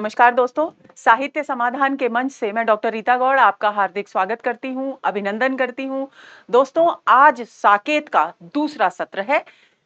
नमस्कार दोस्तों, साहित्य समाधान के मंच से मैं डॉक्टर रीता गौड़ आपका हार्दिक स्वागत करती हूँ, अभिनंदन करती हूँ। दोस्तों, आज साकेत का दूसरा सत्र है।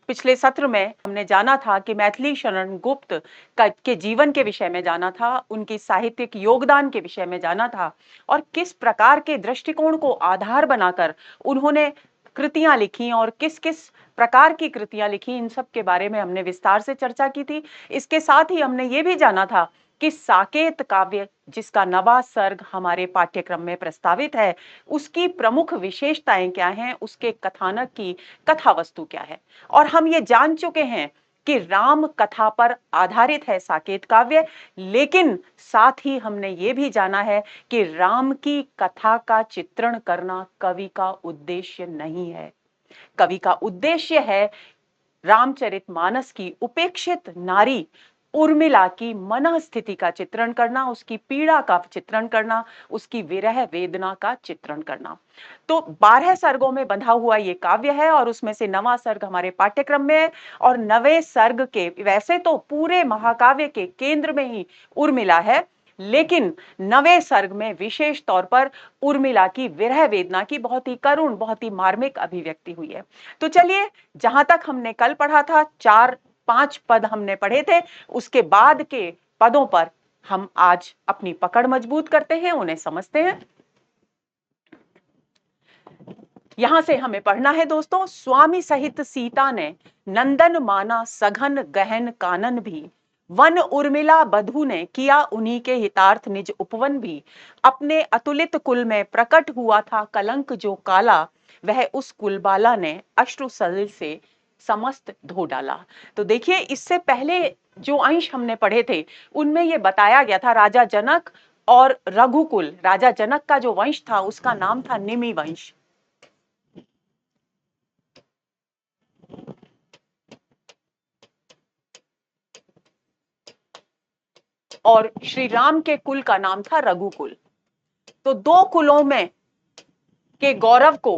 पिछले सत्र में हमने जाना था कि मैथिली शरण गुप्त के जीवन के विषय में जाना था, उनकी साहित्यिक योगदान के विषय में जाना था और किस प्रकार के दृष्टिकोण को आधार बनाकर उन्होंने कृतियां लिखी और किस किस प्रकार की कृतियां लिखी, इन सब के बारे में हमने विस्तार से चर्चा की थी। इसके साथ ही हमने ये भी जाना था कि साकेत काव्य, जिसका नवा सर्ग हमारे पाठ्यक्रम में प्रस्तावित है, उसकी प्रमुख विशेषताएं क्या हैं, उसके कथानक की कथा वस्तु क्या है। और हम ये जान चुके हैं कि राम कथा पर आधारित है साकेत काव्य, लेकिन साथ ही हमने ये भी जाना है कि राम की कथा का चित्रण करना कवि का उद्देश्य नहीं है। कवि का उद्देश्य है रामचरितमानस की उपेक्षित नारी उर्मिला की मन स्थिति का चित्रण करना, उसकी पीड़ा का चित्रण करना, उसकी विरह वेदना का चित्रण करना। तो 12 सर्गों में बंधा हुआ ये काव्य है और उसमें से नवा सर्ग हमारे पाठ्यक्रम में है। और नवे सर्ग के, वैसे तो पूरे महाकाव्य के केंद्र में ही उर्मिला है, लेकिन नवे सर्ग में विशेष तौर पर उर्मिला की विरह वेदना की बहुत ही करुण, बहुत ही मार्मिक अभिव्यक्ति हुई है। तो चलिए, जहां तक हमने कल पढ़ा था, 4-5 पद हमने पढ़े थे, उसके बाद के पदों पर हम आज अपनी पकड़ मजबूत करते हैं, उन्हें समझते हैं। यहां से हमें पढ़ना है दोस्तों, स्वामी सहित सीता ने नंदन माना सघन गहन कानन भी, वन उर्मिला बधू ने किया उन्हीं के हितार्थ निज उपवन भी, अपने अतुलित कुल में प्रकट हुआ था कलंक जो काला, वह उस कुलबाला ने अश्रु सलिल से समस्त धो डाला। तो देखिए, इससे पहले जो अंश हमने पढ़े थे उनमें यह बताया गया था राजा जनक और रघुकुल। राजा जनक का जो वंश था उसका नाम था निमि वंश, और श्री राम के कुल का नाम था रघुकुल। तो दो कुलों में के गौरव को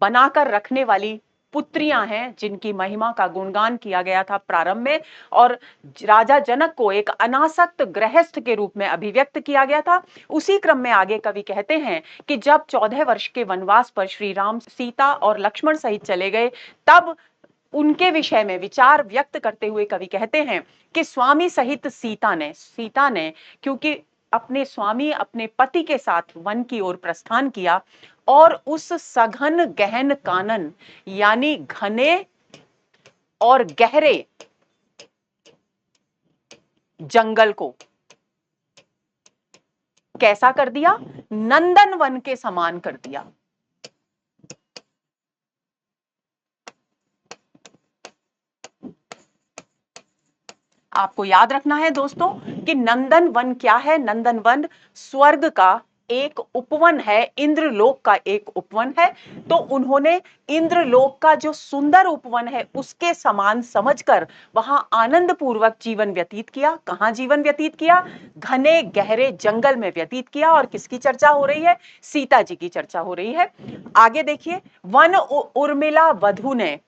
बनाकर रखने वाली पुत्रियां हैं जिनकी महिमा का गुणगान किया गया था प्रारंभ में, और राजा जनक को एक अनासक्त गृहस्थ के रूप में अभिव्यक्त किया गया था। उसी क्रम में आगे कवि कहते हैं कि जब 14 वर्ष के वनवास पर श्री राम सीता और लक्ष्मण सहित चले गए, तब उनके विषय में विचार व्यक्त करते हुए कवि कहते हैं कि स्वामी सहित सीता ने क्योंकि अपने स्वामी, अपने पति के साथ वन की ओर प्रस्थान किया और उस सघन गहन कानन यानी घने और गहरे जंगल को कैसा कर दिया, नंदन वन के समान कर दिया। आपको याद रखना है दोस्तों कि नंदन वन क्या है। नंदन वन स्वर्ग का एक उपवन है, इंद्रलोक का एक उपवन है। तो उन्होंने इंद्रलोक का जो सुंदर उपवन है उसके समान समझकर वहां आनंद पूर्वक जीवन व्यतीत किया। कहां जीवन व्यतीत किया? घने गहरे जंगल में व्यतीत किया। और किसकी चर्चा हो रही है? सीता जी की चर्चा हो रही है। आगे देखिए, वन उर्मिला वधू ने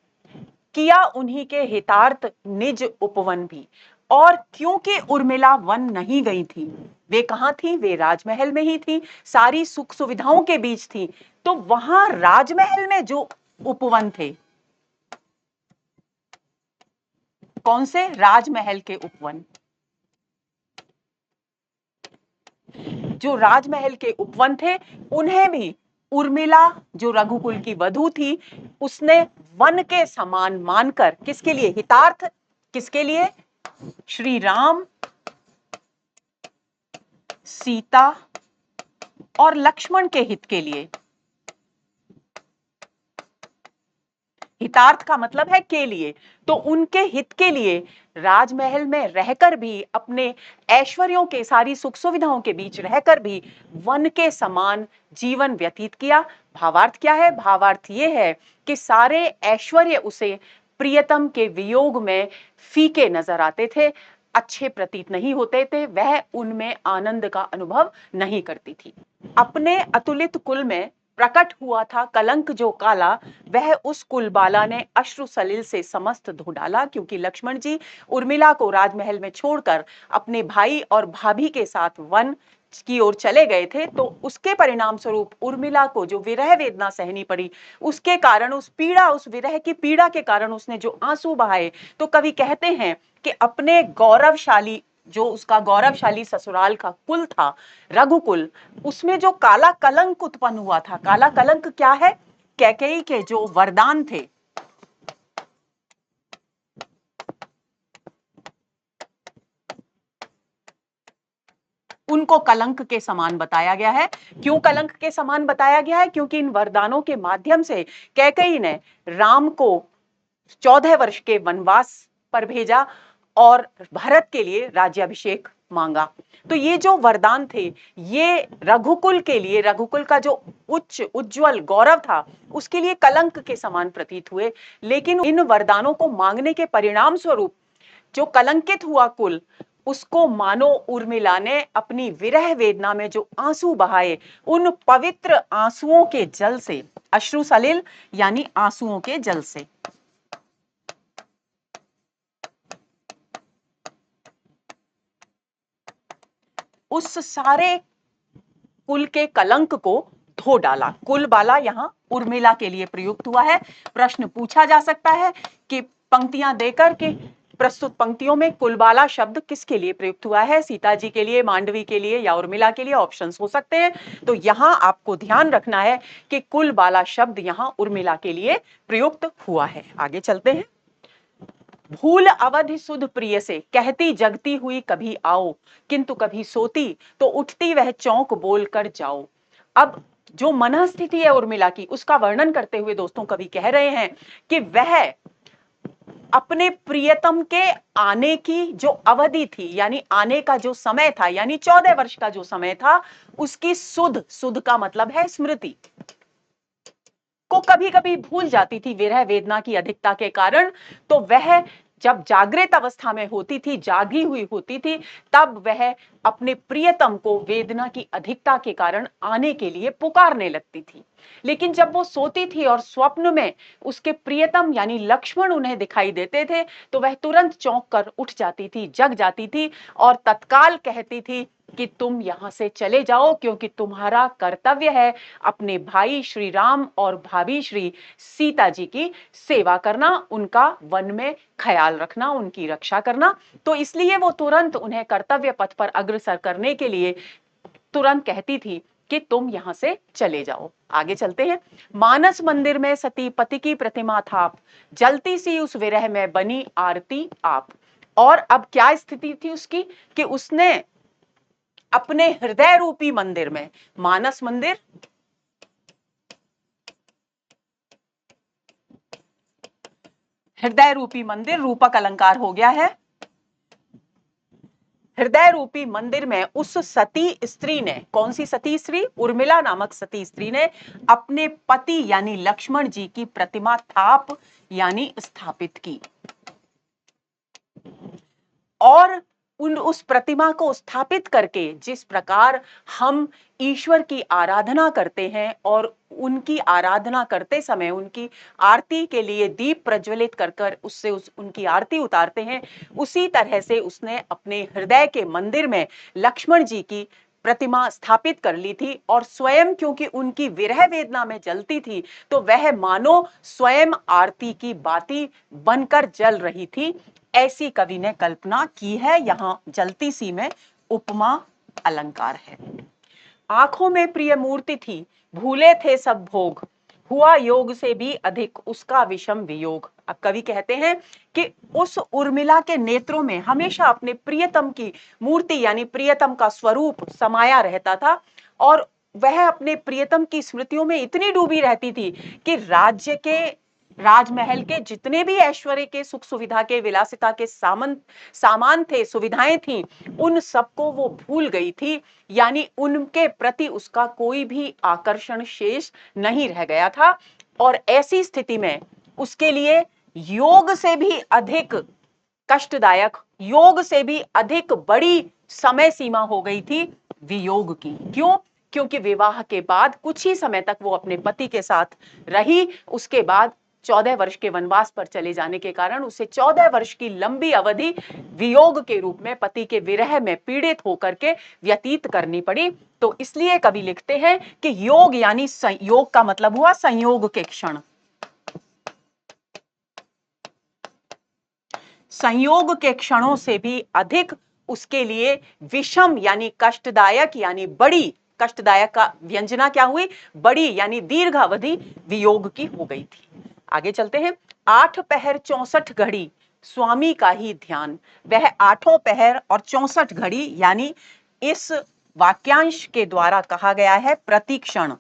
किया उन्हीं के हितार्थ निज उपवन भी। और क्योंकि उर्मिला वन नहीं गई थी, वे कहां थी? वे राजमहल में ही थी, सारी सुख सुविधाओं के बीच थी। तो वहां राजमहल में जो उपवन थे, कौन से? राजमहल के उपवन। जो राजमहल के उपवन थे उन्हें भी उर्मिला, जो रघुकुल की वधू थी, उसने वन के समान मानकर, किसके लिए? हितार्थ। किसके लिए? श्री राम, सीता और लक्ष्मण के हित के लिए। हितार्थ का मतलब है के लिए। तो उनके हित के लिए राजमहल में रहकर भी, अपने ऐश्वर्यों के, सारी सुख सुविधाओं के बीच रहकर भी वन के समान जीवन व्यतीत किया। भावार्थ क्या है? भावार्थ ये है कि सारे ऐश्वर्य उसे प्रियतम के वियोग में फीके नजर आते थे, अच्छे प्रतीत नहीं होते थे, वह उनमें आनंद का अनुभव नहीं करती थी। अपने अतुलित कुल में प्रकट हुआ था कलंक जो काला, वह उस कुलबाला ने अश्रु सलिल से समस्त धो डाला। क्योंकि लक्ष्मण जी उर्मिला को राजमहल में छोड़कर अपने भाई और भाभी के साथ वन की ओर चले गए थे, तो उसके परिणाम स्वरूप उर्मिला को जो विरह वेदना सहनी पड़ी, उसके कारण उस पीड़ा, उस विरह की पीड़ा के कारण उसने जो आंसू बहाए, तो कवि कहते हैं कि अपने गौरवशाली, जो उसका गौरवशाली ससुराल का कुल था, रघुकुल, उसमें जो काला कलंक उत्पन्न हुआ था। काला कलंक क्या है? कैकेयी के जो वरदान थे, उनको कलंक के समान बताया गया है। क्यों कलंक के समान बताया गया है? क्योंकि इन वरदानों के माध्यम से कैकेयी ने राम को 14 वर्ष के वनवास पर भेजा और भरत के लिए राज्याभिषेक मांगा। तो ये जो वरदान थे, ये रघुकुल के लिए, रघुकुल का जो उच्च उज्जवल गौरव था, उसके लिए कलंक के समान प्रतीत हुए। लेकिन इन वरदानों को मांगने के परिणाम स्वरूप जो कलंकित हुआ कुल, उसको मानो उर्मिला ने अपनी विरह वेदना में जो आंसू बहाए, उन पवित्र आंसुओं के जल से, अश्रु सलिल यानी आंसुओं के जल से, उस सारे कुल के कलंक को धो डाला। कुलबाला यहां उर्मिला के लिए प्रयुक्त हुआ है। प्रश्न पूछा जा सकता है कि पंक्तियां देकर के प्रस्तुत पंक्तियों में कुलबाला शब्द किसके लिए प्रयुक्त हुआ है? सीता जी के लिए, मांडवी के लिए या उर्मिला के लिए? ऑप्शंस हो सकते हैं। तो यहां आपको ध्यान रखना है कि कुलबाला शब्द यहां उर्मिला के लिए प्रयुक्त हुआ है। आगे चलते हैं। भूल अवधि सुध प्रिय से, कहती जगती हुई कभी आओ, किंतु कभी सोती तो उठती वह चौंक बोल कर जाओ। अब जो मन स्थिति है उर्मिला की, उसका वर्णन करते हुए दोस्तों कवि कह रहे हैं कि वह अपने प्रियतम के आने की जो अवधि थी, यानी आने का जो समय था, यानी 14 वर्ष का जो समय था, उसकी सुध, सुध का मतलब है स्मृति, को कभी कभी भूल जाती थी विरह वेदना की अधिकता के कारण। तो वह जब जागृत अवस्था में होती थी, जागी हुई होती थी, तब वह अपने प्रियतम को वेदना की अधिकता के कारण आने के लिए पुकारने लगती थी। लेकिन जब वो सोती थी और स्वप्न में उसके प्रियतम यानी लक्ष्मण उन्हें दिखाई देते थे, तो वह तुरंत चौंक कर उठ जाती थी, जग जाती थी और तत्काल कहती थी कि तुम यहां से चले जाओ, क्योंकि तुम्हारा कर्तव्य है अपने भाई श्री राम और भाभी श्री सीता जी की सेवा करना, उनका वन में ख्याल रखना, उनकी रक्षा करना। तो इसलिए वो तुरंत उन्हें कर्तव्य पथ पर अग्रसर करने के लिए तुरंत कहती थी कि तुम यहां से चले जाओ। आगे चलते हैं। मानस मंदिर में सती पति की प्रतिमा थाप, जलती सी उस विरह में बनी आरती आप। और अब क्या स्थिति थी उसकी कि उसने अपने हृदय रूपी मंदिर में, मानस मंदिर, हृदय रूपी मंदिर, रूपक अलंकार हो गया है। हृदय रूपी मंदिर में उस सती स्त्री ने, कौन सी सती स्त्री? उर्मिला नामक सती स्त्री ने अपने पति यानी लक्ष्मण जी की प्रतिमा थाप यानी स्थापित की। और उस प्रतिमा को स्थापित करके जिस प्रकार हम ईश्वर की आराधना करते हैं और उनकी आराधना करते समय उनकी आरती के लिए दीप प्रज्वलित कर कर उससे उनकी आरती उतारते हैं, उसी तरह से उसने अपने हृदय के मंदिर में लक्ष्मण जी की प्रतिमा स्थापित कर ली थी। और स्वयं क्योंकि उनकी विरह वेदना में जलती थी, तो वह मानो स्वयं आरती की बाती बनकर जल रही थी, ऐसी कवि ने कल्पना की है। यहां जलती सी में उपमा अलंकार है। आंखों में प्रिय मूर्ति थी, भूले थे सब भोग, हुआ योग से भी अधिक उसका विषम वियोग। अब कवि कहते हैं कि उस उर्मिला के नेत्रों में हमेशा अपने प्रियतम की मूर्ति यानी प्रियतम का स्वरूप समाया रहता था, और वह अपने प्रियतम की स्मृतियों में इतनी डूबी रहती थी कि राज्य के, राजमहल के जितने भी ऐश्वर्य के, सुख सुविधा के, विलासिता के सामान थे, सुविधाएं थी, उन सबको वो भूल गई थी। यानी उनके प्रति उसका कोई भी आकर्षण शेष नहीं रह गया था। और ऐसी स्थिति में उसके लिए योग से भी अधिक कष्टदायक, योग से भी अधिक बड़ी समय सीमा हो गई थी वियोग की। क्यों? क्योंकि विवाह के बाद कुछ ही समय तक वो अपने पति के साथ रही। उसके बाद 14 वर्ष के वनवास पर चले जाने के कारण उसे 14 वर्ष की लंबी अवधि वियोग के रूप में, पति के विरह में पीड़ित होकर के व्यतीत करनी पड़ी। तो इसलिए कवि लिखते हैं कि योग यानी संयोग का मतलब हुआ संयोग के क्षण। संयोग के क्षणों से भी अधिक उसके लिए विषम यानी कष्टदायक, यानी बड़ी कष्टदायक का व्यंजना क्या हुई, बड़ी यानी दीर्घ अवधि वियोग की हो गई थी। आगे चलते हैं। 8 पहर 64 घड़ी स्वामी का ही ध्यान। वह 8 पहर और 64 घड़ी यानी इस वाक्यांश के द्वारा कहा गया है प्रतिक्षण।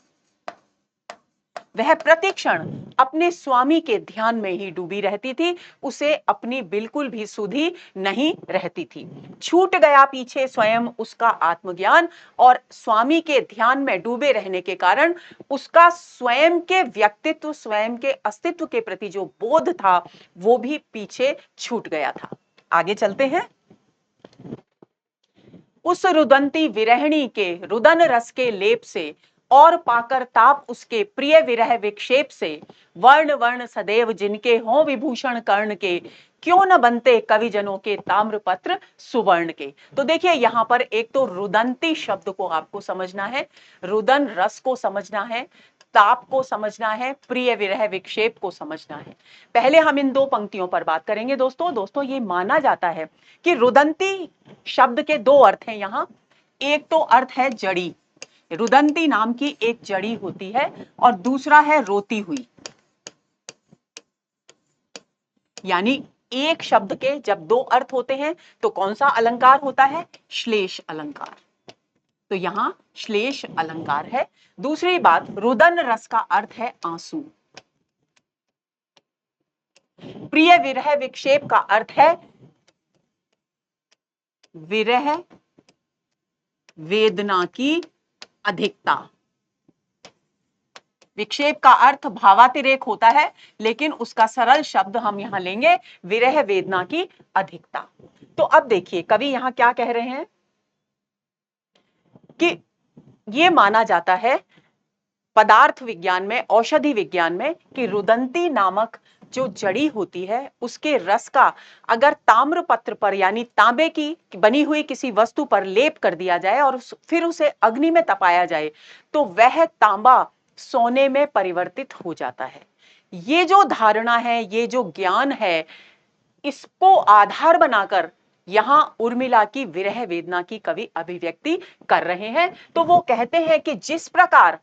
वह प्रतिक्षण अपने स्वामी के ध्यान में ही डूबी रहती थी, उसे अपनी बिल्कुल भी सुधि नहीं रहती थी। छूट गया पीछे स्वयं उसका आत्मज्ञान, और स्वामी के ध्यान में डूबे रहने के कारण उसका स्वयं के व्यक्तित्व, स्वयं के अस्तित्व के प्रति जो बोध था वो भी पीछे छूट गया था। आगे चलते हैं। उस रुदंती विरहिणी के रुदन रस के लेप से और पाकर ताप उसके प्रिय विरह विक्षेप से, वर्ण वर्ण सदैव जिनके हों विभूषण कर्ण के, क्यों न बनते कविजनों के ताम्रपत्र सुवर्ण के। तो देखिए यहां पर एक तो रुदंती शब्द को आपको समझना है, रुदन रस को समझना है, ताप को समझना है, प्रिय विरह विक्षेप को समझना है। पहले हम इन दो पंक्तियों पर बात करेंगे दोस्तों ये माना जाता है कि रुदंती शब्द के दो अर्थ हैं यहां। एक तो अर्थ है जड़ी, रुदंती नाम की एक जड़ी होती है, और दूसरा है रोती हुई। यानी एक शब्द के जब दो अर्थ होते हैं तो कौन सा अलंकार होता है, श्लेष अलंकार। तो यहां श्लेष अलंकार है। दूसरी बात, रुदन रस का अर्थ है आंसू। प्रिय विरह विक्षेप का अर्थ है विरह वेदना की अधिकता। विक्षेप का अर्थ भावातिरेक होता है, लेकिन उसका सरल शब्द हम यहां लेंगे विरह वेदना की अधिकता। तो अब देखिए कवि यहां क्या कह रहे हैं कि यह माना जाता है पदार्थ विज्ञान में, औषधि विज्ञान में, कि रुदंती नामक जो जड़ी होती है उसके रस का अगर ताम्रपत्र पर यानी तांबे की बनी हुई किसी वस्तु पर लेप कर दिया जाए और फिर उसे अग्नि में तपाया जाए तो वह तांबा सोने में परिवर्तित हो जाता है। ये जो धारणा है, ये जो ज्ञान है, इसको आधार बनाकर यहां उर्मिला की विरह वेदना की कवि अभिव्यक्ति कर रहे हैं। तो वो कहते हैं कि जिस प्रकार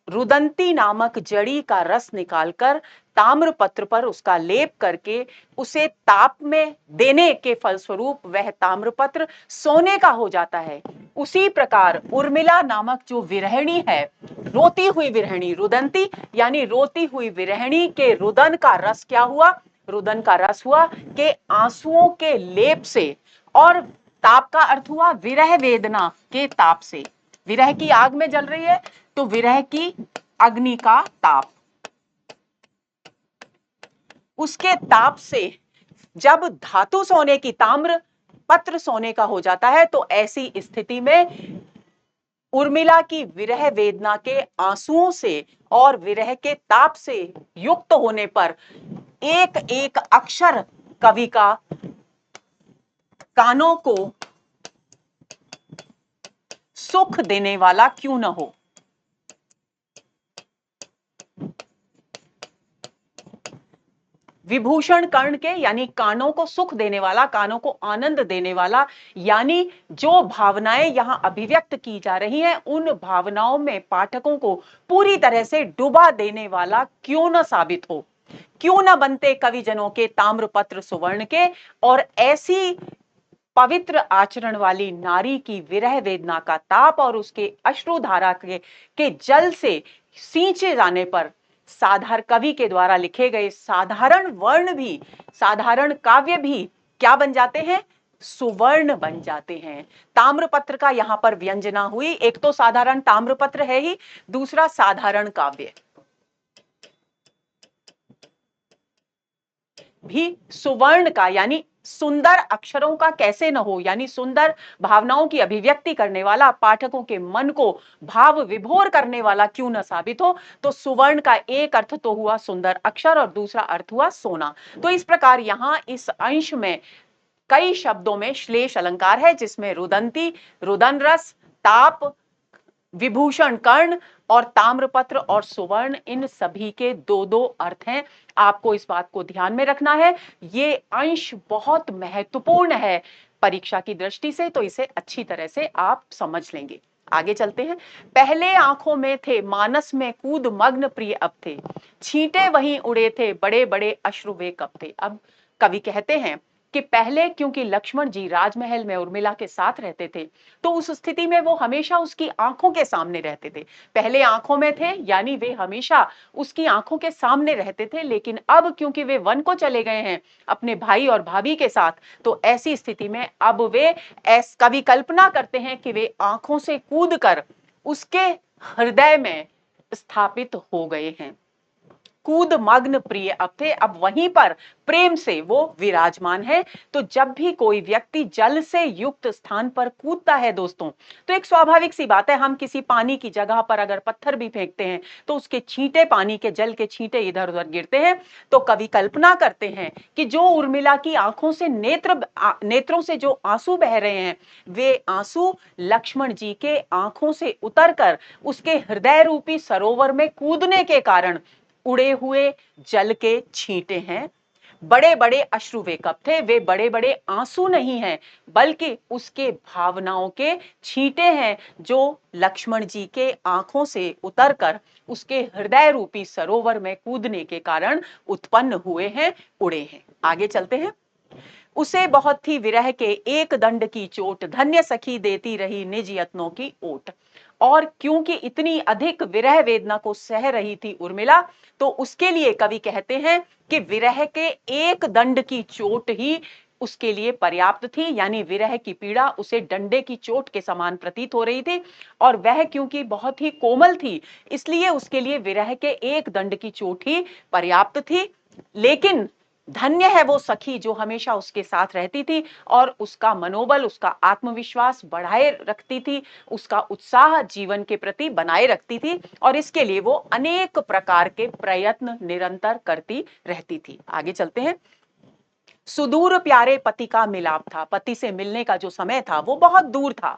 रुदंती नामक जड़ी का रस निकालकर ताम्रपत्र पर उसका लेप करके उसे ताप में देने के फलस्वरूप वह ताम्रपत्र सोने का हो जाता है, उसी प्रकार उर्मिला नामक जो विरहिणी है, रोती हुई विरहिणी, रुदंती यानी रोती हुई विरहिणी के रुदन का रस क्या हुआ, रुदन का रस हुआ कि आंसुओं के लेप से, और ताप का अर्थ हुआ विरह वेदना के ताप से। विरह की आग में जल रही है तो विरह की अग्नि का ताप, उसके ताप से जब धातु सोने की, ताम्र पत्र सोने का हो जाता है, तो ऐसी स्थिति में उर्मिला की विरह वेदना के आंसुओं से और विरह के ताप से युक्त होने पर एक एक अक्षर कवि का कानों को सुख देने वाला क्यों न हो। विभूषण कर्ण के यानी कानों को सुख देने वाला, कानों को आनंद देने वाला, यानी जो भावनाएं यहां अभिव्यक्त की जा रही हैं उन भावनाओं में पाठकों को पूरी तरह से डुबा देने वाला क्यों न साबित हो, क्यों न बनते कविजनों के ताम्रपत्र सुवर्ण के। और ऐसी पवित्र आचरण वाली नारी की विरह वेदना का ताप और उसके अश्रुधारा के जल से सींचे जाने पर साधारण कवि के द्वारा लिखे गए साधारण वर्ण भी, साधारण काव्य भी क्या बन जाते हैं, सुवर्ण बन जाते हैं। ताम्रपत्र का यहां पर व्यंजना हुई, एक तो साधारण ताम्रपत्र है ही, दूसरा साधारण काव्य भी सुवर्ण का यानी सुंदर अक्षरों का कैसे न हो, यानी सुंदर भावनाओं की अभिव्यक्ति करने वाला, पाठकों के मन को भाव विभोर करने वाला क्यों न साबित हो। तो सुवर्ण का एक अर्थ तो हुआ सुंदर अक्षर और दूसरा अर्थ हुआ सोना। तो इस प्रकार यहां इस अंश में कई शब्दों में श्लेष अलंकार है, जिसमें रुदंती, रुदन रस, ताप, विभूषण कर्ण और ताम्रपत्र और सुवर्ण, इन सभी के दो दो अर्थ हैं। आपको इस बात को ध्यान में रखना है। ये अंश बहुत महत्वपूर्ण है परीक्षा की दृष्टि से, तो इसे अच्छी तरह से आप समझ लेंगे। आगे चलते हैं। पहले आंखों में थे, मानस में कूद मग्न प्रिय अब थे, छींटे वहीं उड़े थे, बड़े बड़े अश्रु वे कब थे। अब कवि कहते हैं कि पहले क्योंकि लक्ष्मण जी राजमहल में उर्मिला के साथ रहते थे, तो उस स्थिति में वो हमेशा उसकी आंखों के सामने रहते थे। पहले आंखों में थे यानी वे हमेशा उसकी आंखों के सामने रहते थे, लेकिन अब क्योंकि वे वन को चले गए हैं अपने भाई और भाभी के साथ, तो ऐसी स्थिति में अब वे कवि कल्पना करते हैं कि वे आंखों से कूदकर उसके हृदय में स्थापित हो गए हैं। कूद मग्न प्रिय अब थे, अब वहीं पर प्रेम से वो विराजमान है। तो जब भी कोई व्यक्ति जल से युक्त स्थान पर कूदता है दोस्तों, तो एक स्वाभाविक सी बात है, हम किसी पानी की जगह पर अगर पत्थर भी फेंकते हैं तो उसके छींटे, पानी के जल के छींटे इधर उधर गिरते हैं। तो कवि कल्पना करते हैं कि जो उर्मिला की आंखों से नेत्रों से जो आंसू बह रहे हैं, वे आंसू लक्ष्मण जी के आंखों से उतरकर उसके हृदय रूपी सरोवर में कूदने के कारण उड़े हुए जल के छींटे हैं। बड़े बड़े अश्रु वे कब थे, वे बड़े बड़े आंसू नहीं हैं, बल्कि उसके भावनाओं के छींटे हैं, जो लक्ष्मण जी के आंखों से उतरकर उसके हृदय रूपी सरोवर में कूदने के कारण उत्पन्न हुए हैं, उड़े हैं। आगे चलते हैं। उसे बहुत थी विरह के एक दंड की चोट, धन्य सखी देती रही निज यत्नों की ओट। और क्योंकि इतनी अधिक विरह वेदना को सह रही थी उर्मिला, तो उसके लिए कवि कहते हैं कि विरह के एक दंड की चोट ही उसके लिए पर्याप्त थी, यानी विरह की पीड़ा उसे डंडे की चोट के समान प्रतीत हो रही थी। और वह क्योंकि बहुत ही कोमल थी, इसलिए उसके लिए विरह के एक दंड की चोट ही पर्याप्त थी। लेकिन धन्य है वो सखी जो हमेशा उसके साथ रहती थी और उसका मनोबल, उसका आत्मविश्वास बढ़ाए रखती थी, उसका उत्साह जीवन के प्रति बनाए रखती थी, और इसके लिए वो अनेक प्रकार के प्रयत्न निरंतर करती रहती थी। आगे चलते हैं। सुदूर प्यारे पति का मिलाप था, पति से मिलने का जो समय था वो बहुत दूर था।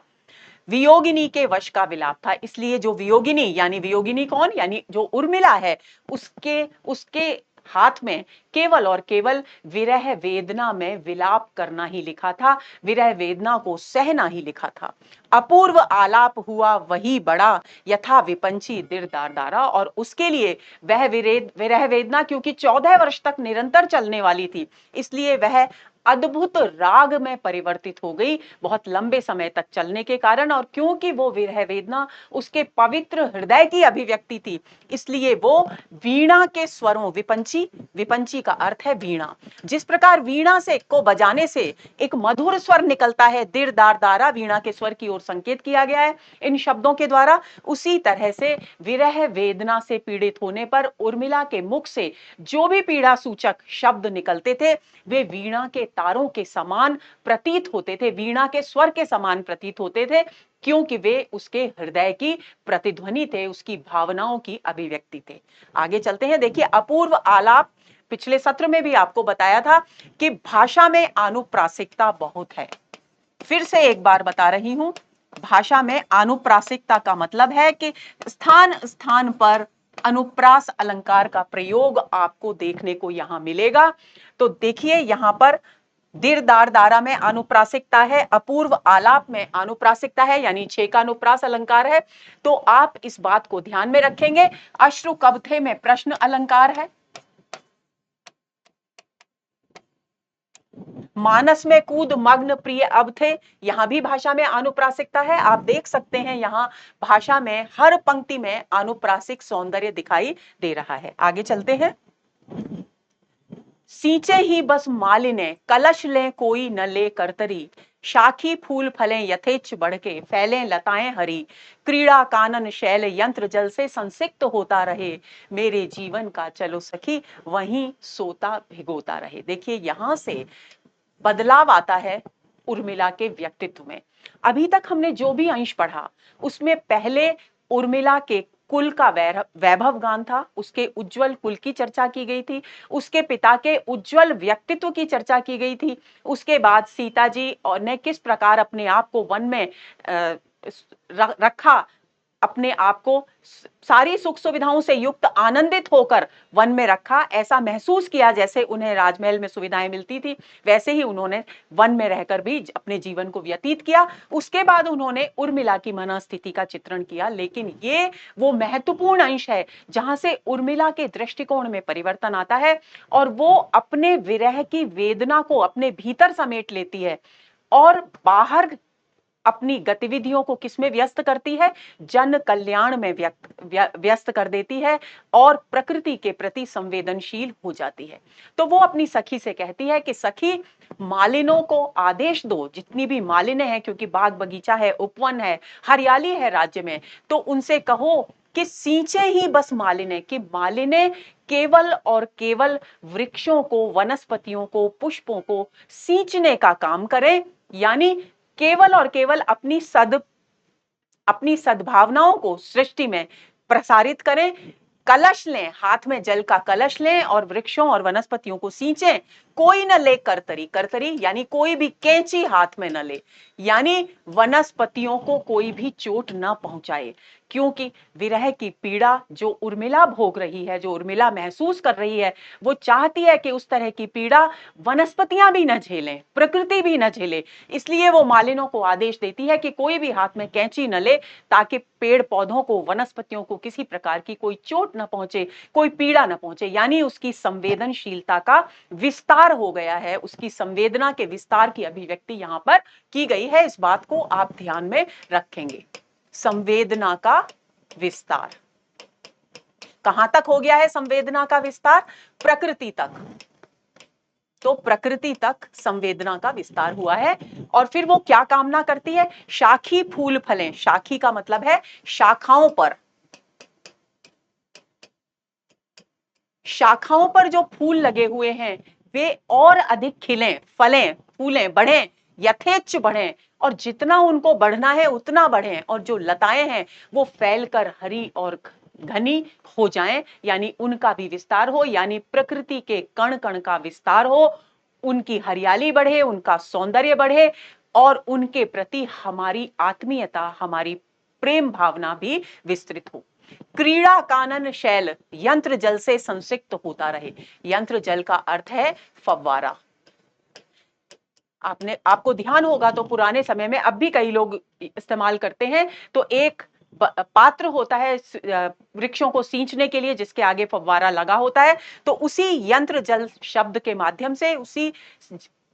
वियोगिनी के वश का विलाप था, इसलिए जो वियोगिनी, यानी वियोगिनी कौन, यानी जो उर्मिला है, उसके उसके हाथ में केवल और केवल विरह वेदना में विलाप करना ही लिखा था, विरह वेदना को सहना ही लिखा था। अपूर्व आलाप हुआ वही बड़ा, यथा विपंची दिरदार दारा। और उसके लिए वह विरह वेदना क्योंकि 14 वर्ष तक निरंतर चलने वाली थी, इसलिए वह अद्भुत राग में परिवर्तित हो गई, बहुत लंबे समय तक चलने के कारण। और क्योंकि वो विरह वेदना उसके पवित्र हृदय की अभिव्यक्ति थी, इसलिए वो वीणा के स्वरों, विपंची, विपंची का अर्थ है वीणा, जिस प्रकार वीणा से को बजाने से एक मधुर स्वर निकलता है, दिर दार दारा, वीणा के स्वर की ओर संकेत किया गया है इन शब्दों के द्वारा। उसी तरह से विरह वेदना से पीड़ित होने पर उर्मिला के मुख से जो भी पीड़ा सूचक शब्द निकलते थे, वे वीणा के तारों के समान प्रतीत होते थे, वीणा के स्वर के समान प्रतीत होते थे, क्योंकि वे उसके हृदय की प्रतिध्वनि थे, उसकी भावनाओं की अभिव्यक्ति थे। आगे चलते हैं। देखिए, अपूर्व आलाप, पिछले सत्र में भी आपको बताया था कि भाषा में आनुप्रासिकता बहुत है। फिर से एक बार बता रही हूं, भाषा में आनुप्रासिकता का मतलब है कि स्थान स्थान पर अनुप्रास अलंकार का प्रयोग आपको देखने को यहां मिलेगा। तो देखिए, यहां पर दिरदार दारा में आनुप्रासिकता है, अपूर्व आलाप में आनुप्रासिकता है, यानी 6 का अनुप्रास अलंकार है। तो आप इस बात को ध्यान में रखेंगे। अश्रु कब थे में प्रश्न अलंकार है। मानस में कूद मग्न प्रिय अब थे, यहां भी भाषा में आनुप्रासिकता है। आप देख सकते हैं यहां भाषा में हर पंक्ति में आनुप्रासिक सौंदर्य दिखाई दे रहा है। आगे चलते हैं। सींचे ही बस मालिने, कलश लें कोई न ले करतरी, शाखी फूल फलें यथेच्छ बढ़के, फैलें लताएं हरी, क्रीड़ा कानन शैल यंत्र जल से संसिक्त होता रहे, मेरे जीवन का चलो सखी वहीं सोता भिगोता रहे। देखिए, यहां से बदलाव आता है उर्मिला के व्यक्तित्व में। अभी तक हमने जो भी अंश पढ़ा उसमें पहले उर्मिला के कुल का वैभव गान था, उसके उज्जवल कुल की चर्चा की गई थी, उसके पिता के उज्जवल व्यक्तित्व की चर्चा की गई थी। उसके बाद सीता जी ने किस प्रकार अपने आप को वन में रखा, अपने आप को सारी सुख सुविधाओं से युक्त आनंदित होकर वन में रखा, ऐसा महसूस किया जैसे उन्हें राजमहल में सुविधाएं मिलती थी, वैसे ही उन्होंने वन में रहकर भी अपने जीवन को व्यतीत किया। उसके बाद उन्होंने उर्मिला की मनस्थिति का चित्रण किया। लेकिन ये वो महत्वपूर्ण अंश है जहां से उर्मिला के दृष्टिकोण में परिवर्तन आता है और वो अपने विरह की वेदना को अपने भीतर समेट लेती है और बाहर अपनी गतिविधियों को किसमें व्यस्त करती है, जन कल्याण में व्यस्त कर देती है और प्रकृति के प्रति संवेदनशील हो जाती है। तो वो अपनी सखी से कहती है कि सखी, मालिनों को आदेश दो, जितनी भी मालिनें हैं, क्योंकि बाग बगीचा है, उपवन है, हरियाली है राज्य में, तो उनसे कहो कि सींचे ही बस मालिनें, कि मालिनें केवल और केवल वृक्षों को, वनस्पतियों को, पुष्पों को सींचने का काम करें, यानी केवल और केवल अपनी सद्भावनाओं को सृष्टि में प्रसारित करें। कलश लें, हाथ में जल का कलश लें और वृक्षों और वनस्पतियों को सींचें। कोई न ले करतरी, करतरी यानी कोई भी कैंची हाथ में न ले, यानी वनस्पतियों को कोई भी चोट न पहुंचाए, क्योंकि विरह की पीड़ा जो उर्मिला भोग रही है, जो उर्मिला महसूस कर रही है, वो चाहती है कि उस तरह की पीड़ा वनस्पतियां भी न झेलें, प्रकृति भी न झेले। इसलिए वो मालिनों को आदेश देती है कि कोई भी हाथ में कैंची न ले, ताकि पेड़ पौधों को, वनस्पतियों को किसी प्रकार की कोई चोट न पहुंचे, कोई पीड़ा न पहुंचे। यानी उसकी संवेदनशीलता का विस्तार हो गया है, उसकी संवेदना के विस्तार की अभिव्यक्ति यहां पर की गई है। इस बात को आप ध्यान में रखेंगे। संवेदना का विस्तार कहां तक हो गया है? संवेदना का विस्तार प्रकृति तक। तो प्रकृति तक संवेदना का विस्तार हुआ है और फिर वो क्या कामना करती है? शाखी फूल फलें। शाखी का मतलब है शाखाओं पर, शाखाओं पर जो फूल लगे हुए हैं वे और अधिक खिलें, फलें, फूलें, बढ़ें, यथेच्छ बढ़ें, और जितना उनको बढ़ना है उतना बढ़ें, और जो लताएं हैं वो फैलकर हरी और घनी हो जाएं, यानी उनका भी विस्तार हो, यानी प्रकृति के कण कण का विस्तार हो, उनकी हरियाली बढ़े, उनका सौंदर्य बढ़े और उनके प्रति हमारी आत्मीयता, हमारी प्रेम भावना भी विस्तृत हो। क्रीड़ा कानन शैल, यंत्र जल से संसिक्त होता रहे। यंत्र जल का अर्थ है फव्वारा। आपको ध्यान होगा तो पुराने समय में, अब भी कई लोग इस्तेमाल करते हैं, तो एक पात्र होता है वृक्षों को सींचने के लिए जिसके आगे फव्वारा लगा होता है, तो उसी यंत्र जल शब्द के माध्यम से उसी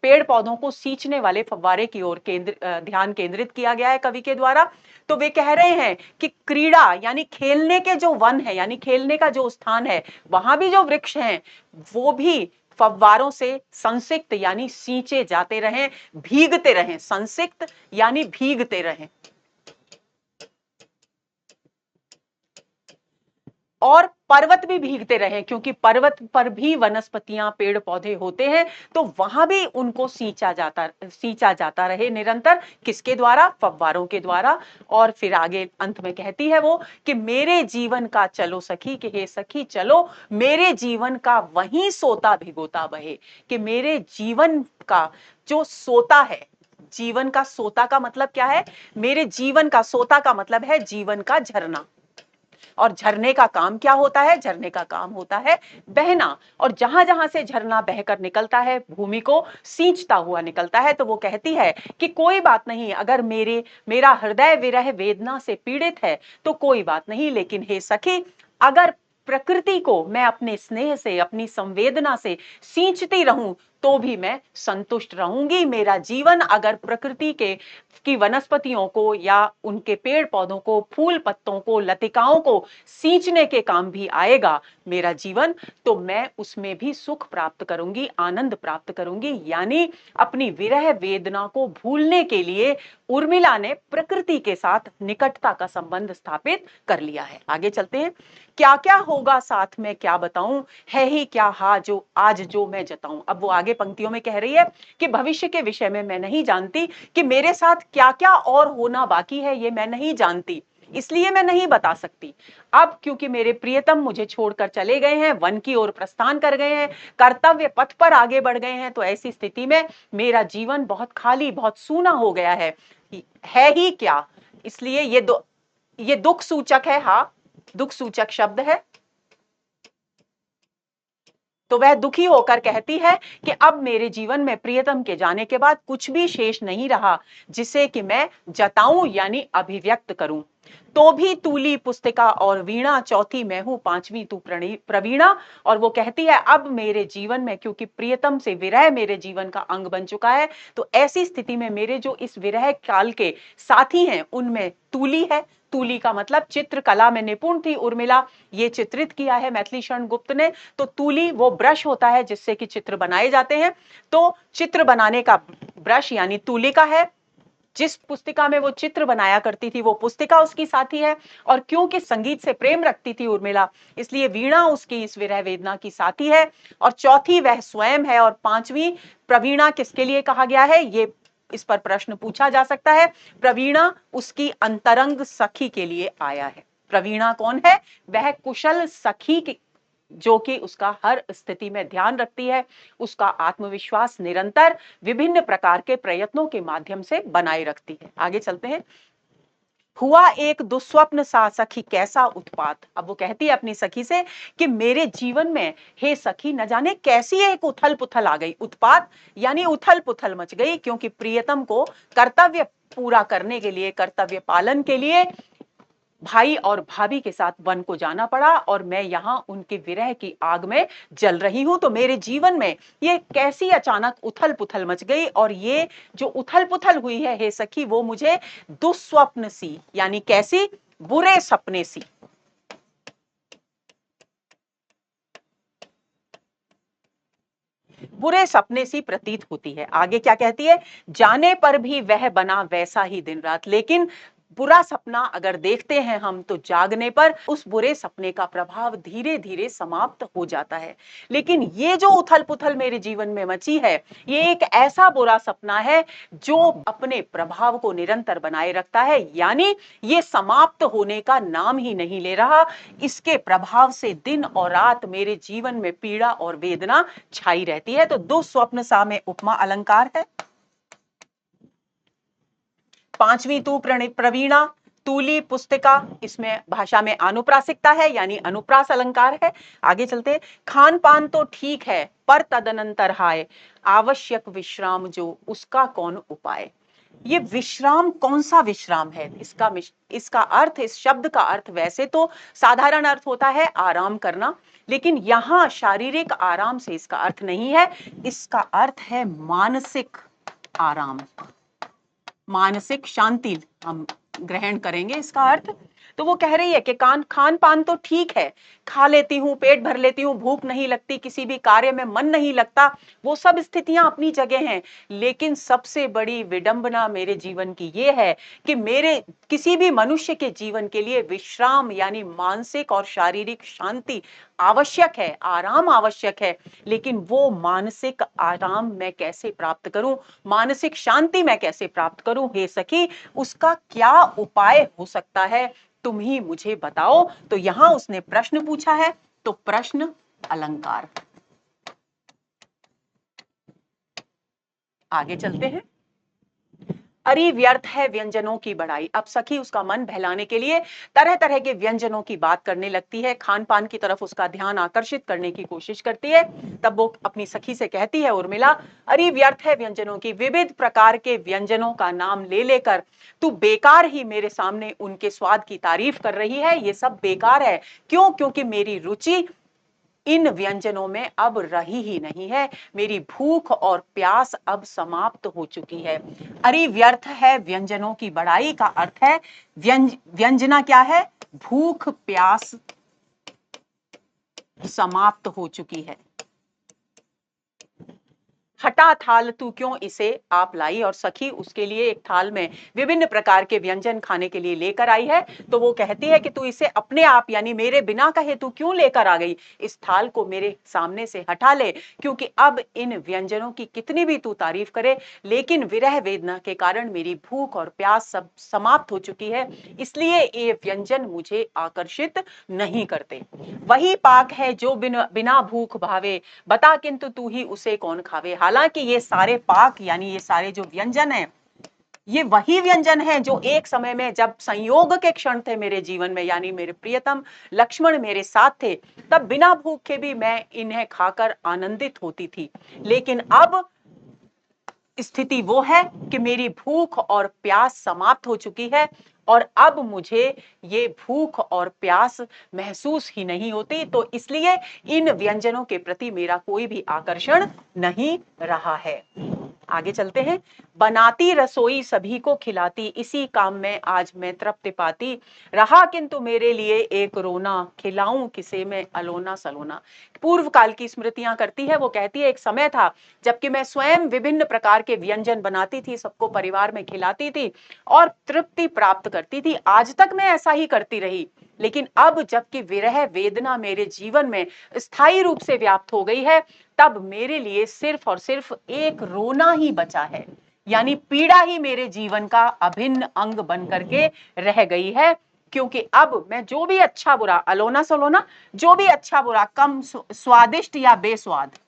पेड़ पौधों को सींचने वाले फव्वारे की ओर ध्यान केंद्रित किया गया है कवि के द्वारा। तो वे कह रहे हैं कि क्रीड़ा यानी खेलने के जो वन है, यानी खेलने का जो स्थान है, वहां भी जो वृक्ष हैं वो भी फव्वारों से संसिक्त यानी सींचे जाते रहें, भीगते रहें। संसिक्त यानी भीगते रहें। और पर्वत भी भीगते रहे, क्योंकि पर्वत पर भी वनस्पतियां, पेड़ पौधे होते हैं, तो वहां भी उनको सींचा जाता रहे निरंतर। किसके द्वारा? फव्वारों के द्वारा। और फिर आगे अंत में कहती है वो कि मेरे जीवन का चलो सखी, कि हे सखी चलो मेरे जीवन का वहीं सोता भिगोता बहे, कि मेरे जीवन का जो सोता है, जीवन का सोता का मतलब क्या है? मेरे जीवन का सोता का मतलब है जीवन का झरना। और झरने का काम क्या होता है? झरने का काम होता है बहना, और जहां जहां से झरना बहकर निकलता है भूमि को सींचता हुआ निकलता है। तो वो कहती है कि कोई बात नहीं, अगर मेरा हृदय विरह वेदना से पीड़ित है तो कोई बात नहीं, लेकिन हे सखी, अगर प्रकृति को मैं अपने स्नेह से, अपनी संवेदना से सींचती रहूं तो भी मैं संतुष्ट रहूंगी। मेरा जीवन अगर प्रकृति की वनस्पतियों को या उनके पेड़ पौधों को, फूल पत्तों को, लतिकाओं को सींचने के काम भी आएगा मेरा जीवन, तो मैं उसमें भी सुख प्राप्त करूंगी, आनंद प्राप्त करूंगी। यानी अपनी विरह वेदना को भूलने के लिए उर्मिला ने प्रकृति के साथ निकटता का संबंध स्थापित कर लिया है। आगे चलते हैं। क्या क्या होगा साथ में क्या बताऊं, है ही क्या हा जो आज जो मैं जताऊं। अब वो आगे आगे पंक्तियों में कह रही है कि भविष्य के विषय में मैं नहीं जानती, कि मेरे साथ क्या क्या और होना बाकी है ये मैं नहीं जानती, इसलिए मैं नहीं बता सकती। अब क्योंकि मेरे प्रियतम मुझे छोड़कर चले गए हैं, वन की ओर प्रस्थान कर गए हैं, कर्तव्य पथ पर आगे बढ़ गए हैं, तो ऐसी स्थिति में मेरा जीवन बहुत खाली, बहुत सूना हो गया है ही क्या। इसलिए ये दुख सूचक है, हाँ दुख सूचक शब्द है। तो वह दुखी होकर कहती है कि अब मेरे जीवन में प्रियतम के जाने के बाद कुछ भी शेष नहीं रहा जिसे कि मैं जताऊं यानी अभिव्यक्त करूं। तो भी तूली पुस्तिका और वीणा, चौथी मैं हूं, पांचवी तू प्रवीणा। और वो कहती है अब मेरे जीवन में, क्योंकि प्रियतम से विरह मेरे जीवन का अंग बन चुका है, तो ऐसी स्थिति में मेरे जो इस विरह काल के साथी हैं उनमें तूली है। तूली का मतलब चित्रकला में निपुण थी उर्मिला, ये चित्रित किया है मैथिली शरण गुप्त ने। तो तूली वो ब्रश होता है जिससे कि चित्र बनाए जाते हैं, तो चित्र बनाने का ब्रश यानी तूलिका है। जिस पुस्तिका में वो चित्र बनाया करती थी वो पुस्तिका उसकी साथी है। और क्योंकि संगीत से प्रेम रखती थी उर्मिला, इसलिए वीणा उसकी इस विरह वेदना की साथी है। और चौथी वह स्वयं है। और पांचवी प्रवीणा किसके लिए कहा गया है, ये इस पर प्रश्न पूछा जा सकता है। प्रवीणा उसकी अंतरंग सखी के लिए आया है। प्रवीणा कौन है, वह कुशल सखी की, जो कि उसका हर स्थिति में ध्यान रखती है, उसका आत्मविश्वास निरंतर विभिन्न प्रकार के प्रयत्नों के माध्यम से बनाए रखती है। आगे चलते हैं। हुआ एक दुस्वप्न सा सखी कैसा उत्पात। अब वो कहती है अपनी सखी से कि मेरे जीवन में हे सखी न जाने कैसी एक उथल पुथल आ गई। उत्पात यानी उथल पुथल मच गई, क्योंकि प्रियतम को कर्तव्य पूरा करने के लिए, कर्तव्य पालन के लिए भाई और भाभी के साथ वन को जाना पड़ा, और मैं यहां उनके विरह की आग में जल रही हूं। तो मेरे जीवन में ये कैसी अचानक उथल पुथल मच गई, और ये जो उथल पुथल हुई है हे सखी, वो मुझे दुस्वप्न सी यानी कैसी, बुरे सपने सी, बुरे सपने सी प्रतीत होती है। आगे क्या कहती है, जाने पर भी वह बना वैसा ही दिन रात। लेकिन बुरा सपना अगर देखते हैं हम, तो जागने पर उस बुरे सपने का प्रभाव धीरे धीरे समाप्त हो जाता है। लेकिन ये जो उथल पुथल मेरे जीवन में मची है, ये एक ऐसा बुरा सपना है जो अपने प्रभाव को निरंतर बनाए रखता है, यानी ये समाप्त होने का नाम ही नहीं ले रहा। इसके प्रभाव से दिन और रात मेरे जीवन में पीड़ा और वेदना छाई रहती है। तो दुस्वप्न सा में उपमा अलंकार है। पांचवी तू प्रवीणा, तूली पुस्तिका, इसमें भाषा में अनुप्रासिकता है यानी अनुप्रास अलंकार है। आगे चलते। खान पान तो ठीक है पर तदनंतर हाय, आवश्यक विश्राम जो उसका कौन उपाय। ये विश्राम कौन सा विश्राम है, इसका अर्थ, इस शब्द का अर्थ वैसे तो साधारण अर्थ होता है आराम करना, लेकिन यहां शारीरिक आराम से इसका अर्थ नहीं है। इसका अर्थ है मानसिक आराम, मानसिक शांति हम ग्रहण करेंगे इसका अर्थ। तो वो कह रही है कि खान पान तो ठीक है, खा लेती हूँ, पेट भर लेती हूँ, भूख नहीं लगती, किसी भी कार्य में मन नहीं लगता, वो सब स्थितियां अपनी जगह हैं। लेकिन सबसे बड़ी विडंबना मेरे जीवन की ये है कि मेरे किसी भी मनुष्य के जीवन के लिए विश्राम यानी मानसिक और शारीरिक शांति आवश्यक है, आराम आवश्यक है। लेकिन वो मानसिक आराम मैं कैसे प्राप्त करूं, मानसिक शांति मैं कैसे प्राप्त करूं हे सखी, उसका क्या उपाय हो सकता है, तुम ही मुझे बताओ। तो यहां उसने प्रश्न पूछा है, तो प्रश्न अलंकार। आगे चलते हैं। अरे व्यर्थ है व्यंजनों की बढ़ाई। अब सखी उसका मन बहलाने के लिए तरह तरह के व्यंजनों की बात करने लगती है, खान पान की तरफ उसका ध्यान आकर्षित करने की कोशिश करती है। तब वो अपनी सखी से कहती है उर्मिला, अरे व्यर्थ है व्यंजनों की, विविध प्रकार के व्यंजनों का नाम ले लेकर तू बेकार ही मेरे सामने उनके स्वाद की तारीफ कर रही है। ये सब बेकार है। क्यों? क्योंकि मेरी रुचि इन व्यंजनों में अब रही ही नहीं है, मेरी भूख और प्यास अब समाप्त हो चुकी है। अरे व्यर्थ है व्यंजनों की बढ़ाई का अर्थ है व्यंजना क्या है, भूख प्यास समाप्त हो चुकी है। हटा थाल तू क्यों इसे आप लाई, और सखी उसके लिए एक थाल में विभिन्न प्रकार के व्यंजन खाने के लिए लेकर आई है। तो वो कहती है कि तू इसे अपने आप यानी मेरे बिना कहे तू क्यों लेकर आ गई, इस थाल को मेरे सामने से हटा ले, क्योंकि अब इन व्यंजनों की कितनी भी तू तारीफ करे, लेकिन विरह वेदना के कारण मेरी भूख और प्यास सब समाप्त हो चुकी है, इसलिए ये व्यंजन मुझे आकर्षित नहीं करते। वही पाक है जो बिना बिना भूख भावे, बता किंतु तू ही उसे कौन खावे। हालांकि ये सारे पाक यानी ये सारे जो व्यंजन हैं, ये वही व्यंजन है जो एक समय में जब संयोग के क्षण थे मेरे जीवन में, यानी मेरे प्रियतम लक्ष्मण मेरे साथ थे, तब बिना भूख के भी मैं इन्हें खाकर आनंदित होती थी। लेकिन अब स्थिति वो है कि मेरी भूख और प्यास समाप्त हो चुकी है, और अब मुझे ये भूख और प्यास महसूस ही नहीं होती, तो इसलिए इन व्यंजनों के प्रति मेरा कोई भी आकर्षण नहीं रहा है। आगे चलते हैं। बनाती रसोई सभी को खिलाती, इसी काम में आज मैं तृप्ति पाती, रहा किंतु मेरे लिए एक रोना, खिलाऊं किसे मैं अलोना सलोना। पूर्व काल की स्मृतियां करती है। वो कहती है एक समय था जबकि मैं स्वयं विभिन्न प्रकार के व्यंजन बनाती थी, सबको परिवार में खिलाती थी और तृप्ति प्राप्त करती थी। आज तक मैं ऐसा ही करती रही, लेकिन अब जबकि विरह वेदना मेरे जीवन में स्थायी रूप से व्याप्त हो गई है, तब मेरे लिए सिर्फ और सिर्फ एक रोना ही बचा है, यानी पीड़ा ही मेरे जीवन का अभिन्न अंग बन करके रह गई है। क्योंकि अब मैं जो भी अच्छा बुरा, अलोना सलोना, जो भी अच्छा बुरा, कम स्वादिष्ट या बेस्वाद,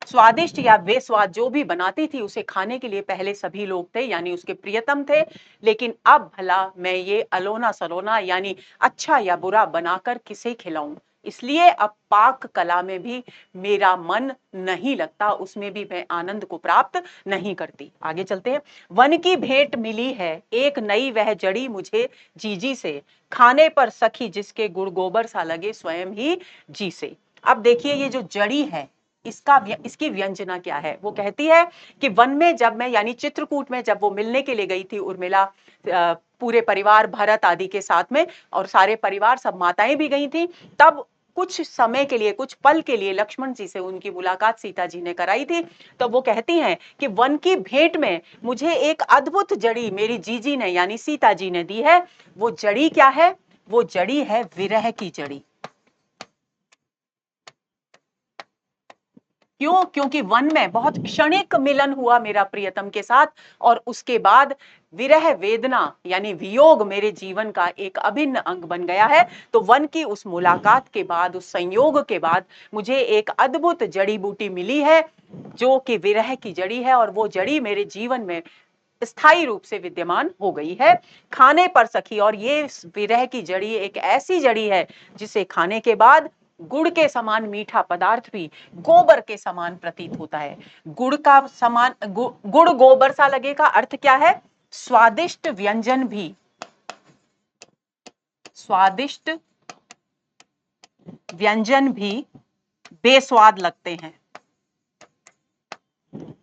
स्वादिष्ट या बेस्वाद जो भी बनाती थी, उसे खाने के लिए पहले सभी लोग थे, यानी उसके प्रियतम थे। लेकिन अब भला मैं ये अलोना सलोना यानी अच्छा या बुरा बनाकर किसे खिलाऊं, इसलिए अब पाक कला में भी मेरा मन नहीं लगता, उसमें भी मैं आनंद को प्राप्त नहीं करती। आगे चलते हैं। वन की भेंट मिली है एक नई, वह जड़ी मुझे जीजी से, खाने पर सखी जिसके गुड़ गोबर सा लगे स्वयं ही जी से। अब देखिए ये जो जड़ी है, इसकी व्यंजना क्या है। वो कहती है कि वन में जब मैं यानी चित्रकूट में जब वो मिलने के लिए गई थी उर्मिला, पूरे परिवार भरत आदि के साथ में, और सारे परिवार सब माताएं भी गई थी, तब कुछ समय के लिए, कुछ पल के लिए लक्ष्मण जी से उनकी मुलाकात सीता जी ने कराई थी। तो वो कहती हैं कि वन की भेंट में मुझे एक अद्भुत जड़ी मेरी जीजी ने यानी सीता जी ने दी है। वो जड़ी क्या है? वो जड़ी है विरह की जड़ी। क्यों? क्योंकि वन में बहुत क्षणिक मिलन हुआ मेरा प्रियतम के साथ, और उसके बाद विरह वेदना यानी वियोग मेरे जीवन का एक अभिन्न अंग बन गया है। तो वन की उस मुलाकात के बाद, उस संयोग के बाद मुझे एक अद्भुत जड़ी बूटी मिली है जो कि विरह की जड़ी है, और वो जड़ी मेरे जीवन में स्थायी रूप से विद्यमान हो गई है। खाने पर सखी, और ये विरह की जड़ी एक ऐसी जड़ी है जिसे खाने के बाद गुड़ के समान मीठा पदार्थ भी गोबर के समान प्रतीत होता है। गुड़ का समान गुड़ गोबर सा लगे का अर्थ क्या है? स्वादिष्ट व्यंजन भी, स्वादिष्ट व्यंजन भी बेस्वाद लगते हैं,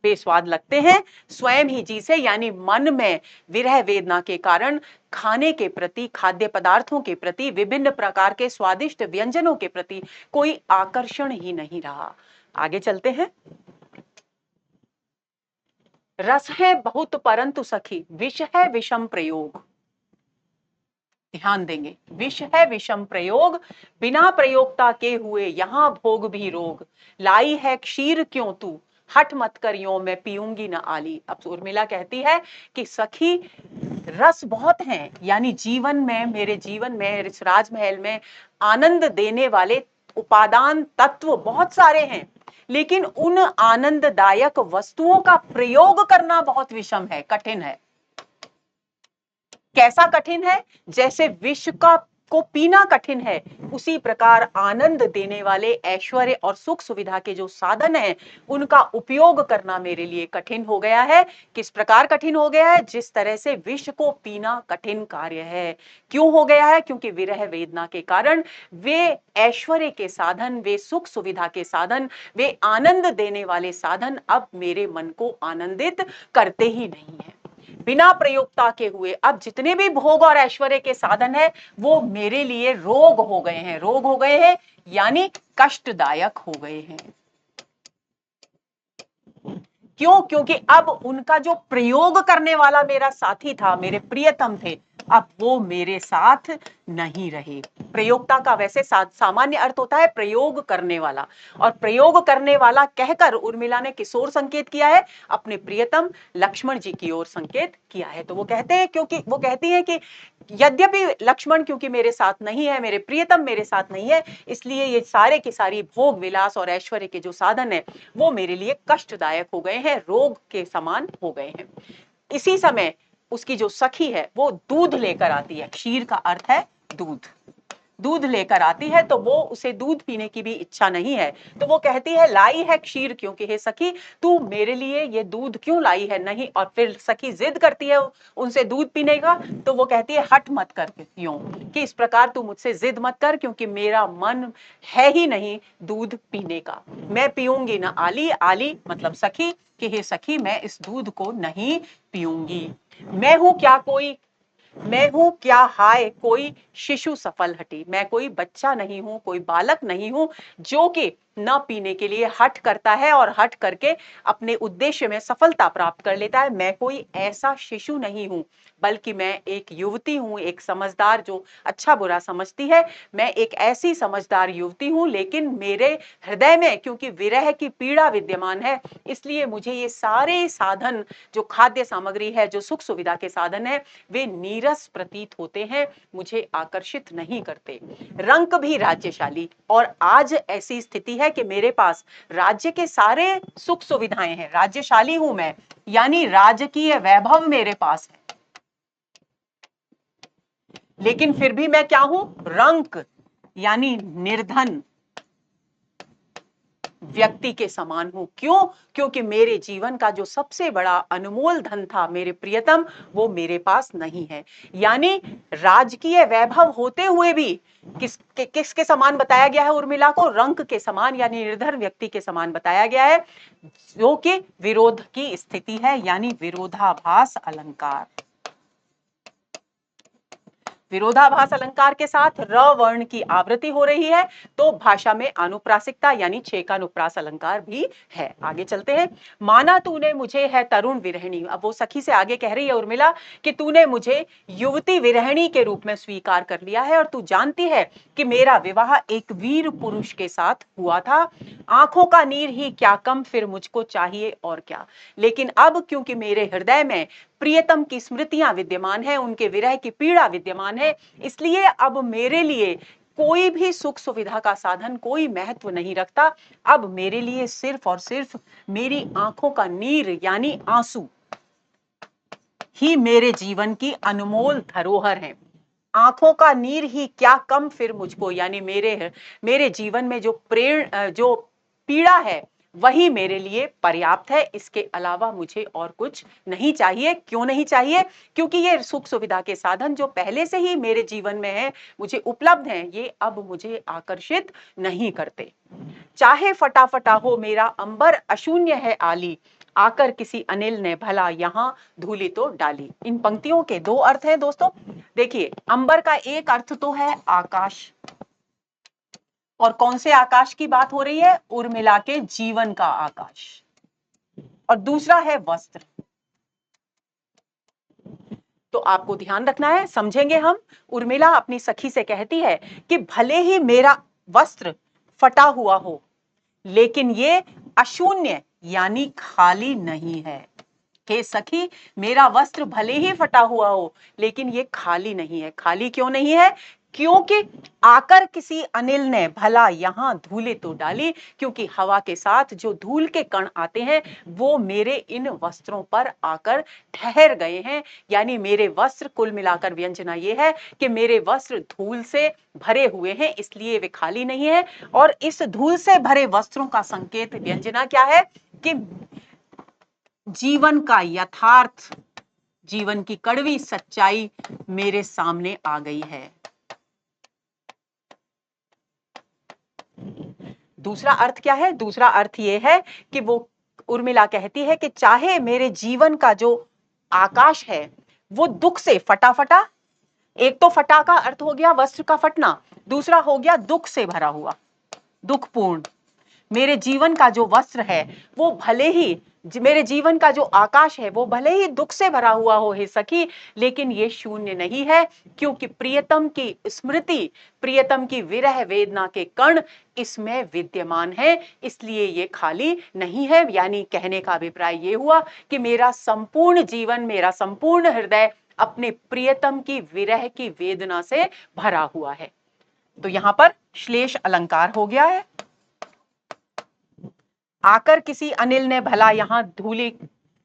बेस्वाद लगते हैं स्वयं ही जी से, यानी मन में विरह वेदना के कारण खाने के प्रति, खाद्य पदार्थों के प्रति, विभिन्न प्रकार के स्वादिष्ट व्यंजनों के प्रति कोई आकर्षण ही नहीं रहा। आगे चलते हैं। रस है बहुत परंतु सखी, विष है विषम प्रयोग। ध्यान देंगे, विष है विषम प्रयोग, बिना प्रयोगता के हुए यहां भोग भी रोग, लाई है क्षीर क्यों तू, हट मत कर यूं मैं पीऊंगी न आली। अब उर्मिला कहती है कि सखी रस बहुत हैं, यानी जीवन में, मेरे जीवन में, इस राजमहल में आनंद देने वाले उपादान तत्व बहुत सारे हैं, लेकिन उन आनंददायक वस्तुओं का प्रयोग करना बहुत विषम है, कठिन है। कैसा कठिन है? जैसे विष का को पीना कठिन है, उसी प्रकार आनंद देने वाले ऐश्वर्य और सुख सुविधा के जो साधन हैं, उनका उपयोग करना मेरे लिए कठिन हो गया है। किस प्रकार कठिन हो गया है? जिस तरह से विष को पीना कठिन कार्य है। क्यों हो गया है? क्योंकि विरह वेदना के कारण वे ऐश्वर्य के साधन, वे सुख सुविधा के साधन, वे आनंद देने वाले साधन अब मेरे मन को आनंदित करते ही नहीं है। बिना प्रयोक्ता के हुए अब जितने भी भोग और ऐश्वर्य के साधन है वो मेरे लिए रोग हो गए हैं, रोग हो गए हैं यानी कष्टदायक हो गए हैं। क्यों? क्योंकि अब उनका जो प्रयोग करने वाला मेरा साथी था, मेरे प्रियतम थे, अब वो मेरे साथ नहीं रहे। प्रयोक्ता का वैसे सामान्य अर्थ होता है प्रयोग करने वाला, और प्रयोग करने वाला कहकर उर्मिला ने किस ओर संकेत किया है? अपने प्रियतम लक्ष्मण जी की ओर संकेत किया है। तो वो कहते हैं, क्योंकि वो कहती है कि यद्यपि लक्ष्मण क्योंकि मेरे साथ नहीं है, मेरे प्रियतम मेरे साथ नहीं है, इसलिए ये सारे की सारी भोग विलास और ऐश्वर्य के जो साधन है वो मेरे लिए कष्टदायक हो गए हैं, रोग के समान हो गए हैं। इसी समय उसकी जो सखी है वो दूध लेकर आती है, क्षीर का अर्थ है दूध, दूध लेकर आती है, तो वो उसे दूध पीने की भी इच्छा नहीं है, तो वो कहती है लाई है क्षीर क्योंकि हे सखी तू मेरे लिए ये दूध क्यों लाई है? नहीं, और फिर सखी जिद करती है उनसे दूध पीने का, तो वो कहती है हट मत कर यूं कि इस प्रकार तू मुझसे जिद मत कर, क्योंकि मेरा मन है ही नहीं दूध पीने का, मैं पीऊंगी ना। आली, आली मतलब सखी, कि हे सखी मैं इस दूध को नहीं पीऊंगी। मैं हूं क्या कोई, मैं हूं क्या हाय कोई शिशु सफल हटी, मैं कोई बच्चा नहीं हूं, कोई बालक नहीं हूं जो कि न पीने के लिए हट करता है और हट करके अपने उद्देश्य में सफलता प्राप्त कर लेता है। मैं कोई ऐसा शिशु नहीं हूं, बल्कि मैं एक युवती हूं, एक समझदार जो अच्छा बुरा समझती है, मैं एक ऐसी समझदार युवती हूं, लेकिन मेरे हृदय में क्योंकि विरह की पीड़ा विद्यमान है, इसलिए मुझे ये सारे साधन जो खाद्य सामग्री है, जो सुख सुविधा के साधन है, वे नीरस प्रतीत होते हैं, मुझे आकर्षित नहीं करते। रंक भी राज्यशाली, और आज ऐसी स्थिति है कि मेरे पास राज्य के सारे सुख सुविधाएं हैं, राज्यशाली हूं मैं, यानी राजकीय वैभव मेरे पास है, लेकिन फिर भी मैं क्या हूं? रंक यानी निर्धन व्यक्ति के समान हूं। क्यों? क्योंकि मेरे जीवन का जो सबसे बड़ा अनमोल धन था मेरे प्रियतम, वो मेरे पास नहीं है। यानी राजकीय वैभव होते हुए भी किसके समान बताया गया है उर्मिला को? रंक के समान यानी निर्धन व्यक्ति के समान बताया गया है, जो कि विरोध की स्थिति है, यानी विरोधाभास अलंकार। विरोधाभास अलंकार के साथ र वर्ण की आवृत्ति हो रही है, तो भाषा में आनुप्रासिकता यानी छेकानुप्रास अलंकार भी है। आगे चलते हैं। माना तूने मुझे है तरुण विरहिणी, अब वो सखी से आगे कह रही है उर्मिला कि तूने मुझे युवती विरहिणी के रूप में स्वीकार कर लिया है, और तू जानती है कि मेरा विवाह एक वीर पुरुष के साथ हुआ था। आंखों का नीर ही क्या कम, फिर मुझको चाहिए और क्या। लेकिन अब क्योंकि मेरे हृदय में प्रियतम की स्मृतियां विद्यमान है, उनके विरह की पीड़ा विद्यमान है, इसलिए अब मेरे लिए कोई भी सुख सुविधा का साधन कोई महत्व नहीं रखता। अब मेरे लिए सिर्फ और सिर्फ मेरी आंखों का नीर यानी आंसू ही मेरे जीवन की अनमोल धरोहर है। आंखों का नीर ही क्या कम फिर मुझको, यानी मेरे जीवन में जो पीड़ा है वही मेरे लिए पर्याप्त है, इसके अलावा मुझे और कुछ नहीं चाहिए। क्यों नहीं चाहिए? क्योंकि ये सुख सुविधा के साधन जो पहले से ही मेरे जीवन में है, मुझे उपलब्ध हैं, ये अब मुझे आकर्षित नहीं करते। चाहे फटाफटा हो मेरा अंबर अशून्य है आली, आकर किसी अनिल ने भला यहां धूलि तो डाली। इन पंक्तियों के दो अर्थ हैं दोस्तों। देखिए, अंबर का एक अर्थ तो है आकाश, और कौन से आकाश की बात हो रही है? उर्मिला के जीवन का आकाश। और दूसरा है वस्त्र। तो आपको ध्यान रखना है, समझेंगे हम। उर्मिला अपनी सखी से कहती है कि भले ही मेरा वस्त्र फटा हुआ हो, लेकिन ये अशून्य यानी खाली नहीं है। हे सखी, मेरा वस्त्र भले ही फटा हुआ हो, लेकिन ये खाली नहीं है। खाली क्यों नहीं है? क्योंकि आकर किसी अनिल ने भला यहां धूले तो डाली, क्योंकि हवा के साथ जो धूल के कण आते हैं वो मेरे इन वस्त्रों पर आकर ठहर गए हैं। यानी मेरे वस्त्र, कुल मिलाकर व्यंजना ये है कि मेरे वस्त्र धूल से भरे हुए हैं, इसलिए वे खाली नहीं है। और इस धूल से भरे वस्त्रों का संकेत व्यंजना क्या है? कि जीवन का यथार्थ, जीवन की कड़वी सच्चाई मेरे सामने आ गई है। दूसरा अर्थ क्या है? दूसरा अर्थ यह है कि वो उर्मिला कहती है कि चाहे मेरे जीवन का जो आकाश है वो दुख से फटा फटा, एक तो फटा का अर्थ हो गया वस्त्र का फटना, दूसरा हो गया दुख से भरा हुआ, दुखपूर्ण। मेरे जीवन का जो वस्त्र है वो भले ही, मेरे जीवन का जो आकाश है वो भले ही दुख से भरा हुआ हो हे सखी, लेकिन ये शून्य नहीं है, क्योंकि प्रियतम की स्मृति, प्रियतम की विरह वेदना के कण इसमें विद्यमान है, इसलिए ये खाली नहीं है। यानी कहने का अभिप्राय ये हुआ कि मेरा संपूर्ण जीवन, मेरा संपूर्ण हृदय अपने प्रियतम की विरह की वेदना से भरा हुआ है। तो यहां पर श्लेष अलंकार हो गया है। आकर किसी अनिल ने भला यहां धूली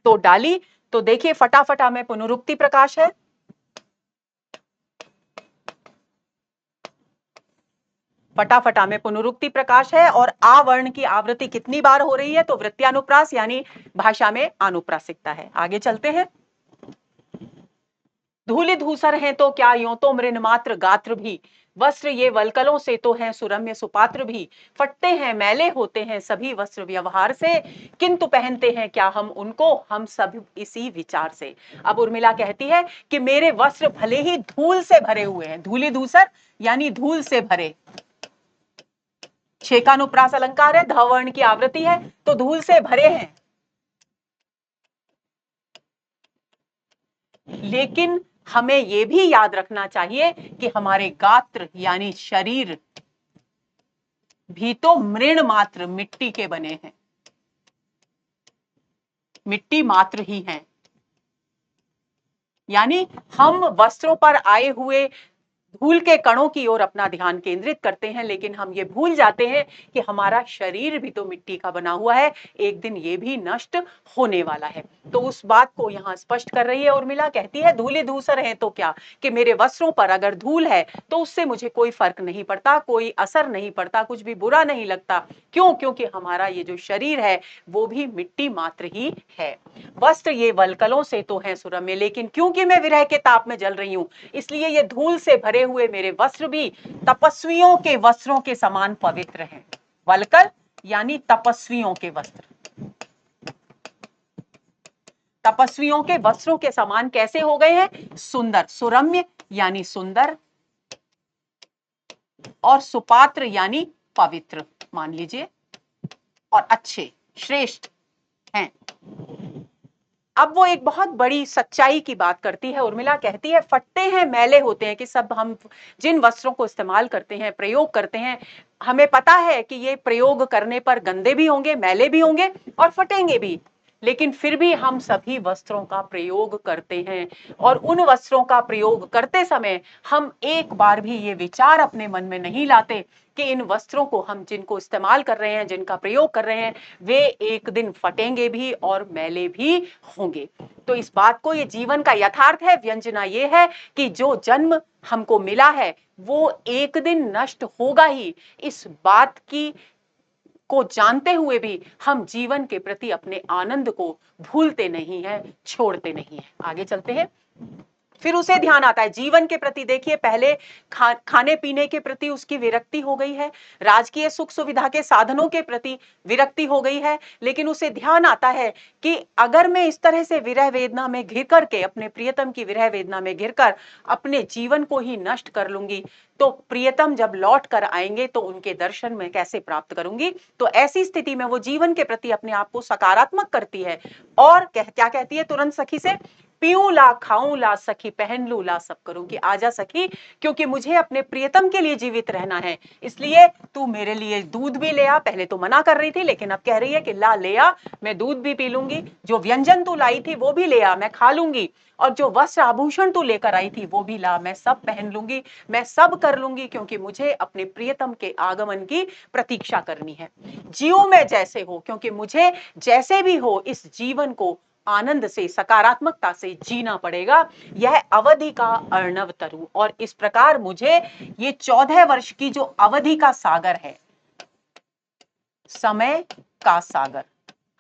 तो डाली, तो देखिए फटाफटा में पुनरुक्ति प्रकाश है। फटाफटा में पुनरुक्ति प्रकाश है और आ वर्ण की आवृत्ति कितनी बार हो रही है, तो वृत्त्यानुप्रास यानी भाषा में आनुप्रासिकता है। आगे चलते हैं। धूलि धूसर हैं तो क्या, यूं तो मृन मात्र गात्र भी, वस्त्र ये वलकलों से तो हैं सुरम्य सुपात्र भी, फटते हैं मैले होते हैं सभी वस्त्र व्यवहार से, किंतु पहनते हैं क्या हम उनको, हम सब इसी विचार से। अब उर्मिला कहती है कि मेरे वस्त्र भले ही धूल से भरे हुए हैं, धूलि धूसर यानी धूल से भरे, छेकानुप्रास अलंकार है, ध वर्ण की आवृत्ति है, तो धूल से भरे हैं, लेकिन हमें यह भी याद रखना चाहिए कि हमारे गात्र यानी शरीर भी तो मृण मात्र, मिट्टी के बने हैं, मिट्टी मात्र ही हैं। यानी हम वस्त्रों पर आए हुए धूल के कणों की ओर अपना ध्यान केंद्रित करते हैं, लेकिन हम ये भूल जाते हैं कि हमारा शरीर भी तो मिट्टी का बना हुआ है, एक दिन ये भी नष्ट होने वाला है। तो उस बात को यहाँ स्पष्ट कर रही है उर्मिला, कहती है धूलि धूसर है तो क्या, कि मेरे वस्त्रों पर अगर धूल है तो उससे मुझे कोई फर्क नहीं पड़ता, कोई असर नहीं पड़ता, कुछ भी बुरा नहीं लगता। क्यों? क्योंकि हमारा ये जो शरीर है वो भी मिट्टी मात्र ही है। वस्त्र ये वलकलों से तो है सुरम्य, लेकिन क्योंकि मैं विरह के ताप में जल रही हूं, इसलिए ये धूल से भरे हुए मेरे वस्त्र भी तपस्वियों के वस्त्रों के समान पवित्र हैं। वलकल यानी तपस्वियों के वस्त्र, तपस्वियों के वस्त्रों के समान कैसे हो गए हैं? सुंदर, सुरम्य यानी सुंदर, और सुपात्र यानी पवित्र मान लीजिए, और अच्छे, श्रेष्ठ हैं। अब वो एक बहुत बड़ी सच्चाई की बात करती है उर्मिला, कहती है फटते हैं मैले होते हैं, कि सब हम जिन वस्त्रों को इस्तेमाल करते हैं, प्रयोग करते हैं, हमें पता है कि ये प्रयोग करने पर गंदे भी होंगे, मैले भी होंगे और फटेंगे भी, लेकिन फिर भी हम सभी वस्त्रों का प्रयोग करते हैं। और उन वस्त्रों का प्रयोग करते समय हम एक बार भी ये विचार अपने मन में नहीं लाते कि इन वस्त्रों को हम जिनको इस्तेमाल कर रहे हैं, जिनका प्रयोग कर रहे हैं, वे एक दिन फटेंगे भी और मैले भी होंगे। तो इस बात को, ये जीवन का यथार्थ है, व्यंजना ये है कि जो जन्म हमको मिला है वो एक दिन नष्ट होगा ही। इस बात को जानते हुए भी हम जीवन के प्रति अपने आनंद को भूलते नहीं हैं, छोड़ते नहीं हैं। आगे चलते हैं। फिर उसे ध्यान आता है जीवन के प्रति। देखिए पहले खाने पीने के प्रति उसकी विरक्ति हो गई है, राजकीय सुख सुविधा के साधनों के प्रति विरक्ति हो गई है, लेकिन उसे ध्यान आता है कि अगर मैं इस तरह से विरह वेदना में घिर करके, अपने प्रियतम की विरह वेदना में घिरकर अपने जीवन को ही नष्ट कर लूंगी, तो प्रियतम जब लौट कर आएंगे तो उनके दर्शन में कैसे प्राप्त करूंगी। तो ऐसी स्थिति में वो जीवन के प्रति अपने आप को सकारात्मक करती है और क्या कहती है तुरंत सखी से, पीऊं ला, खाऊं ला सखी, पहन लूं ला, सब करूं, कि आजा सखी, क्योंकि मुझे अपने प्रियतम के लिए जीवित रहना है, इसलिए तू मेरे लिए दूध भी ले आ। पहले तो मना कर रही थी, लेकिन अब कह रही है कि ला, ले आ, मैं दूध भी पी लूंगी, जो व्यंजन तू लाई थी वो भी ले आ, मैं खा लूंगी, और जो वस्त्र आभूषण तू लेकर आई थी वो भी ला, मैं सब पहन लूंगी, मैं सब कर लूंगी, क्योंकि मुझे अपने प्रियतम के आगमन की प्रतीक्षा करनी है। जीऊं मैं जैसे हो, क्योंकि मुझे जैसे भी हो इस जीवन को आनंद से, सकारात्मकता से जीना पड़ेगा। यह अवधि का अर्णव तरु, और इस प्रकार मुझे ये 14 वर्ष की जो अवधि का सागर है, समय का सागर,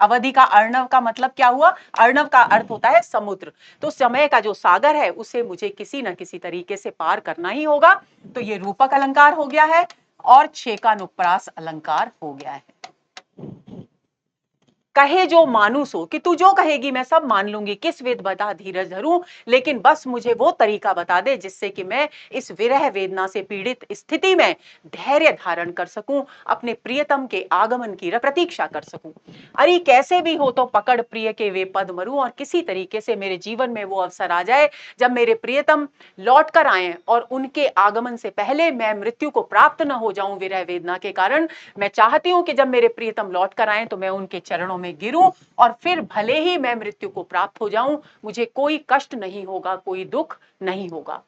अवधि का अर्णव का मतलब क्या हुआ? अर्णव का अर्थ होता है समुद्र, तो समय का जो सागर है उसे मुझे किसी न किसी तरीके से पार करना ही होगा। तो ये रूपक अलंकार हो गया है और छेकानुप्रास अलंकार हो गया है। कहे जो मानू सो, कि तू जो कहेगी मैं सब मान लूंगी, किस वेद बता धीरज धरूं, लेकिन बस मुझे वो तरीका बता दे जिससे कि मैं इस विरह वेदना से पीड़ित स्थिति में धैर्य धारण कर सकूं, अपने प्रियतम के आगमन की प्रतीक्षा कर सकूं। अरे कैसे भी हो तो पकड़ प्रिय के वे पद मरूं, और किसी तरीके से मेरे जीवन में वो अवसर आ जाए जब मेरे प्रियतम लौट कर आए और उनके आगमन से पहले मैं मृत्यु को प्राप्त न हो जाऊं विरह वेदना के कारण। मैं चाहती हूं कि जब मेरे प्रियतम लौट कर आए तो मैं उनके चरणों में गिरूं, और फिर भले ही मैं मृत्यु को प्राप्त हो जाऊं, मुझे कोई कष्ट नहीं होगा, कोई दुख नहीं होगा।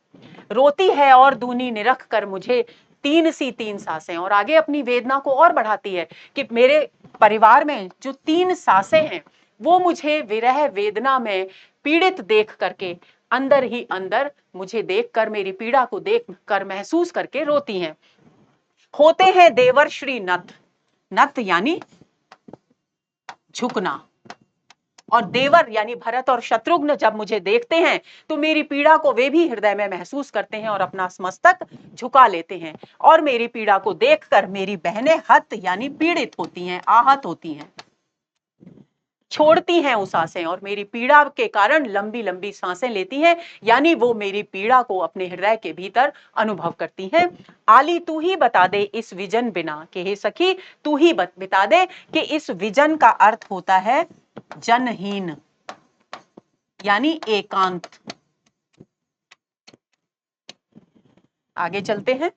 रोती है और दूनी निरख कर मुझे तीन सी तीन सासें, और आगे अपनी वेदना को और बढ़ाती है कि मेरे परिवार में जो तीन सासें हैं वो मुझे विरह वेदना में पीड़ित देख करके अंदर ही अंदर मुझे देखकर, मेरी पीड़ा को देख कर महसूस करके रोती हैं। होते हैं देवर श्री नत, नत यानी झुकना, और देवर यानी भरत और शत्रुघ्न जब मुझे देखते हैं तो मेरी पीड़ा को वे भी हृदय में महसूस करते हैं और अपना मस्तक झुका लेते हैं, और मेरी पीड़ा को देखकर मेरी बहनें हत यानी पीड़ित होती हैं, आहत होती हैं, छोड़ती हैं वो सांसें, और मेरी पीड़ा के कारण लंबी लंबी सांसें लेती हैं, यानी वो मेरी पीड़ा को अपने हृदय के भीतर अनुभव करती हैं। आली तू ही बता दे इस विजन बिना, कि हे सखी तू ही बता दे कि इस विजन का अर्थ होता है जनहीन यानी एकांत। आगे चलते हैं।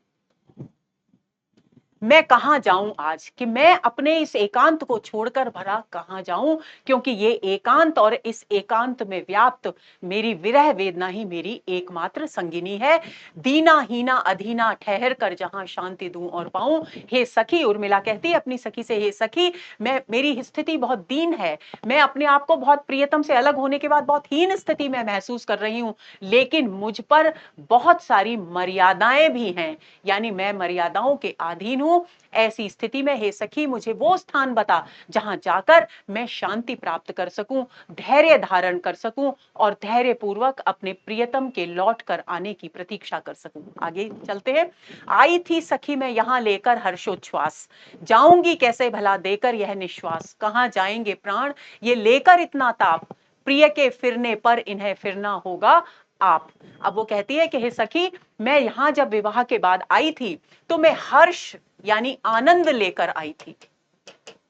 मैं कहां जाऊं आज, कि मैं अपने इस एकांत को छोड़कर भला कहां जाऊं, क्योंकि ये एकांत और इस एकांत में व्याप्त मेरी विरह वेदना ही मेरी एकमात्र संगिनी है। दीना हीना अधीना ठहर कर जहां शांति दूं और पाऊं। हे सखी, उर्मिला कहती है अपनी सखी से, हे सखी मैं, मेरी स्थिति बहुत दीन है, मैं अपने आप को बहुत प्रियतम से अलग होने के बाद बहुत हीन स्थिति में महसूस कर रही हूं, लेकिन मुझ पर बहुत सारी मर्यादाएं भी हैं, यानी मैं मर्यादाओं के अधीन हूं। ऐसी स्थिति में हे सखी मुझे वो स्थान बता जहां जाकर मैं शांति प्राप्त कर सकूं, धैर्य धारण कर सकूं, और धैर्य पूर्वक अपने प्रियतम के लौट कर आने की प्रतीक्षा कर सकूं। आगे चलते हैं। आई थी सखी मैं यहां लेकर हर्षोच्छ्वास, जाऊंगी कैसे भला देकर यह निश्वास, कहां जाएंगे प्राण ये लेकर इतना ताप, प्रिय के फिरने पर इन्हें फिरना होगा आप। अब वो कहती है कि हे सखी, मैं यहां जब विवाह के बाद आई थी तो मैं हर्ष यानी आनंद लेकर आई थी,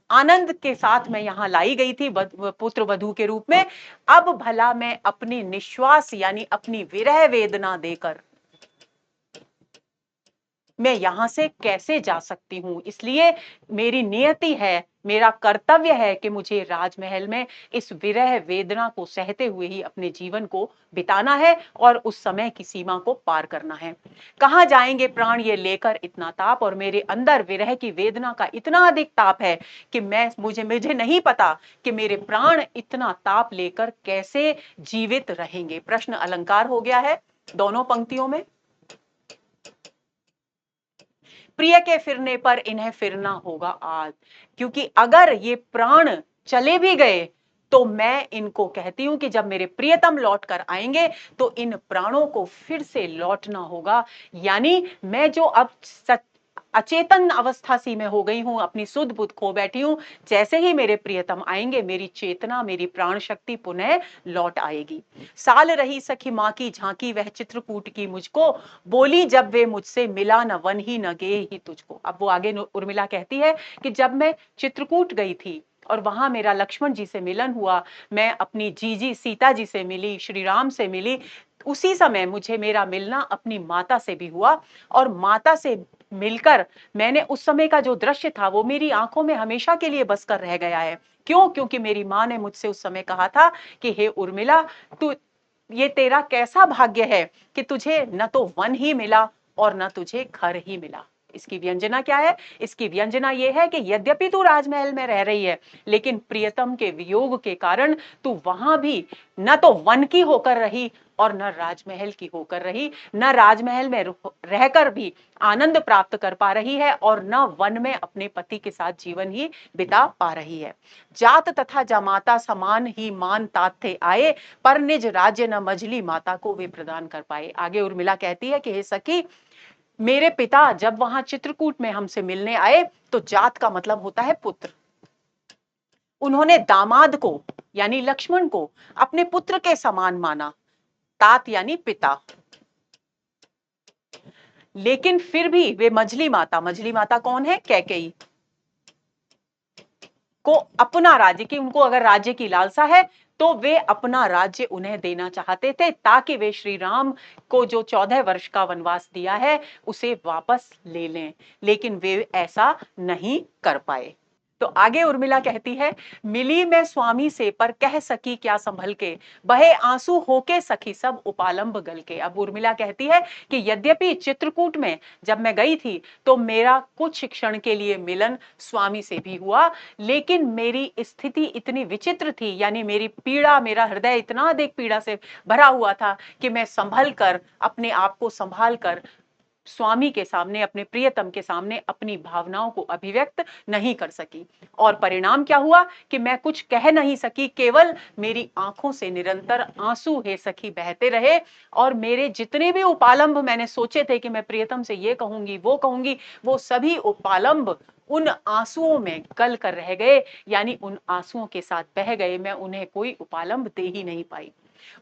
आनंद के साथ मैं यहां लाई गई थी पुत्र वधू के रूप में। अब भला मैं अपनी निश्वास यानी अपनी विरह वेदना देकर मैं यहां से कैसे जा सकती हूं, इसलिए मेरी नियति है, मेरा कर्तव्य है कि मुझे राजमहल में इस विरह वेदना को सहते हुए ही अपने जीवन को बिताना है और उस समय की सीमा को पार करना है। कहां जाएंगे प्राण ये लेकर इतना ताप, और मेरे अंदर विरह की वेदना का इतना अधिक ताप है कि मुझे नहीं पता कि मेरे प्राण इतना ताप लेकर कैसे जीवित रहेंगे। प्रश्न अलंकार हो गया है दोनों पंक्तियों में। प्रिय के फिरने पर इन्हें फिरना होगा आज, क्योंकि अगर ये प्राण चले भी गए तो मैं इनको कहती हूं कि जब मेरे प्रियतम लौट कर आएंगे तो इन प्राणों को फिर से लौटना होगा, यानी मैं जो अब अचेतन अवस्था सी में हो गई हूं, अपनी सुध बुध खो बैठी हूं, जैसे ही मेरे प्रियतम आएंगे मेरी चेतना, मेरी प्राण शक्ति पुनः लौट आएगी। साल रही सखी मां की झांकी वह चित्रकूट की मुझको, बोली जब वे मुझसे मिला न वन ही न गे ही तुझको। अब वो आगे उर्मिला कहती है कि जब मैं चित्रकूट गई थी और वहां मेरा लक्ष्मण जी से मिलन हुआ, मैं अपनी जीजी सीता जी से मिली, श्री राम से मिली, उसी समय मुझे मेरा मिलना अपनी माता से भी हुआ, और माता से मिलकर मैंने उस समय का जो दृश्य था वो मेरी आंखों में हमेशा के लिए बसकर रह गया है। क्यों? क्योंकि मेरी मां ने मुझसे उस समय कहा था कि हे उर्मिला, तू, ये तेरा कैसा भाग्य है कि तुझे न तो वन ही मिला और न तुझे घर ही मिला। इसकी व्यंजना क्या है? इसकी व्यंजना यह है कि यद्यपि तू राजमहल में रह रही है, लेकिन प्रियतम के वियोग के कारण तू वहां भी न तो वन की होकर रही और न राजमहल की होकर रही, न राजमहल में रहकर भी आनंद प्राप्त कर पा रही है और न वन में अपने पति के साथ जीवन ही बिता पा रही है। जात तथा जमाता समान ही मान तात थे आए, पर निज राज्य न मझली माता को वे प्रदान कर पाए। आगे उर्मिला कहती है कि हे सखी, मेरे पिता जब वहां चित्रकूट में हमसे मिलने आए तो जात का मतलब होता है पुत्र, उन्होंने दामाद को यानी लक्ष्मण को अपने पुत्र के समान माना, तात यानी पिता। लेकिन फिर भी वे मझली माता कौन है? कैकेयी को अपना राज्य की, उनको अगर राज्य की लालसा है तो वे अपना राज्य उन्हें देना चाहते थे, ताकि वे श्री राम को जो 14 वर्ष का वनवास दिया है उसे वापस ले लें। लेकिन वे ऐसा नहीं कर पाए। तो आगे उर्मिला कहती है, मिली मैं स्वामी से पर कह सकी क्या संभल के, बहे आंसू होके सखी सब उपालंब गल के। अब उर्मिला कहती है कि यद्यपि चित्रकूट में जब मैं गई थी तो मेरा कुछ क्षण के लिए मिलन स्वामी से भी हुआ, लेकिन मेरी स्थिति इतनी विचित्र थी, यानी मेरी पीड़ा, मेरा हृदय इतना अधिक पीड़ा से भरा हुआ था कि मैं संभल कर, अपने आप को संभाल कर स्वामी के सामने, अपने प्रियतम के सामने अपनी भावनाओं को अभिव्यक्त नहीं कर सकी। और परिणाम क्या हुआ कि मैं कुछ कह नहीं सकी, केवल मेरी आंखों से निरंतर आंसू हे सखी बहते रहे, और मेरे जितने भी उपालंब मैंने सोचे थे कि मैं प्रियतम से ये कहूंगी वो कहूंगी, वो सभी उपालंब उन आंसुओं में गल कर रह गए, यानी उन आंसुओं के साथ बह गए। मैं उन्हें कोई उपालंब दे ही नहीं पाई।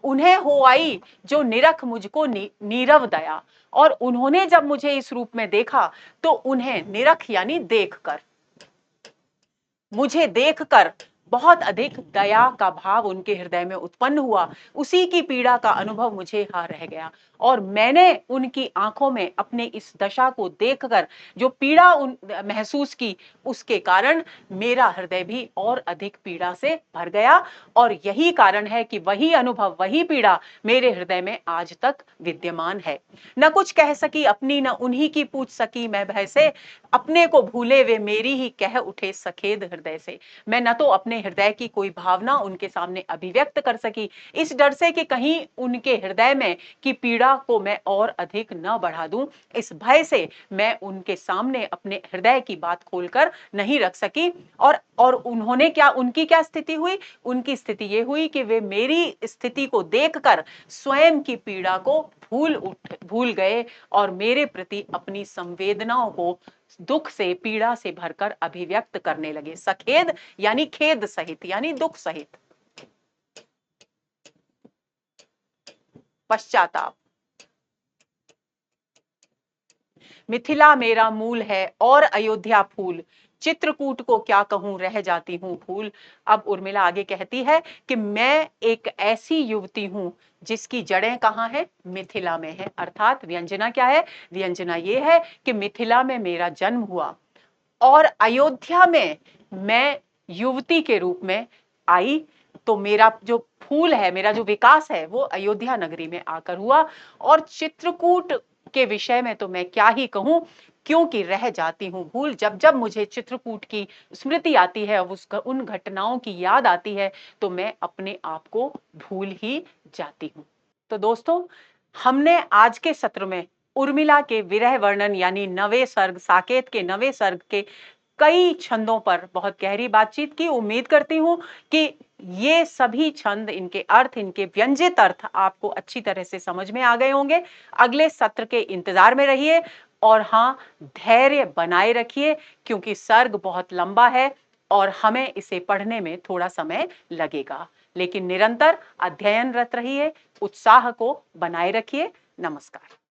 उन्हें हो आई जो निरख मुझको नीरव दया, और उन्होंने जब मुझे इस रूप में देखा तो उन्हें निरख यानी देखकर, मुझे देखकर बहुत अधिक दया का भाव उनके हृदय में उत्पन्न हुआ। उसी की पीड़ा का अनुभव मुझे यहाँ रह गया, और मैंने उनकी आंखों में अपने इस दशा को देखकर जो पीड़ा महसूस की, उसके कारण मेरा हृदय भी और अधिक पीड़ा से भर गया। और यही कारण है कि वही अनुभव, वही पीड़ा मेरे हृदय में आज तक विद्यमान है। न कुछ कह सकी अपनी, न उन्हीं की पूछ सकी मैं भय से, अपने को भूले वे मेरी ही कह उठे सखेद हृदय से। मैं न तो अपने हृदय की कोई भावना उनके सामने अभिव्यक्त कर सकी, इस डर से कि कहीं उनके हृदय में की पीड़ा को मैं और अधिक न बढ़ा दूं, इस भय से मैं उनके सामने अपने हृदय की बात खोलकर नहीं रख सकी। और उन्होंने क्या, उनकी क्या स्थिति हुई? उनकी स्थिति ये हुई कि वे मेरी स्थिति को देखकर स्वयं की पीड़ा को भूल गए, और मेरे प्रति अपनी संवेदनाओं को दुख से, पीड़ा से भरकर अभिव्यक्त करने लगे। सखेद यानी खेद सहित, यानी दुख सहित। पश्चाताप। मिथिला मेरा मूल है और अयोध्या फूल, चित्रकूट को क्या कहूं रह जाती हूं भूल। अब उर्मिला आगे कहती है कि मैं एक ऐसी युवती हूं जिसकी जड़ें कहां है? मिथिला में है। अर्थात व्यंजना क्या है? व्यंजना ये है कि मिथिला में मेरा जन्म हुआ और अयोध्या में मैं युवती के रूप में आई, तो मेरा जो फूल है, मेरा जो विकास है, वो अयोध्या नगरी में आकर हुआ। और चित्रकूट के विषय में तो मैं क्या ही कहूं, क्योंकि रह जाती हूं भूल। जब जब मुझे चित्रकूट की स्मृति आती है, उन घटनाओं की याद आती है, तो मैं अपने आप को भूल ही जाती हूं। तो दोस्तों, हमने आज के सत्र में उर्मिला के विरह वर्णन यानी नवे सर्ग, साकेत के नवे सर्ग के कई छंदों पर बहुत गहरी बातचीत की। उम्मीद करती हूं कि ये सभी छंद, इनके अर्थ, इनके व्यंजित अर्थ आपको अच्छी तरह से समझ में आ गए होंगे। अगले सत्र के इंतजार में रहिए, और हाँ, धैर्य बनाए रखिए, क्योंकि सर्ग बहुत लंबा है और हमें इसे पढ़ने में थोड़ा समय लगेगा। लेकिन निरंतर अध्ययनरत रहिए, उत्साह को बनाए रखिए। नमस्कार।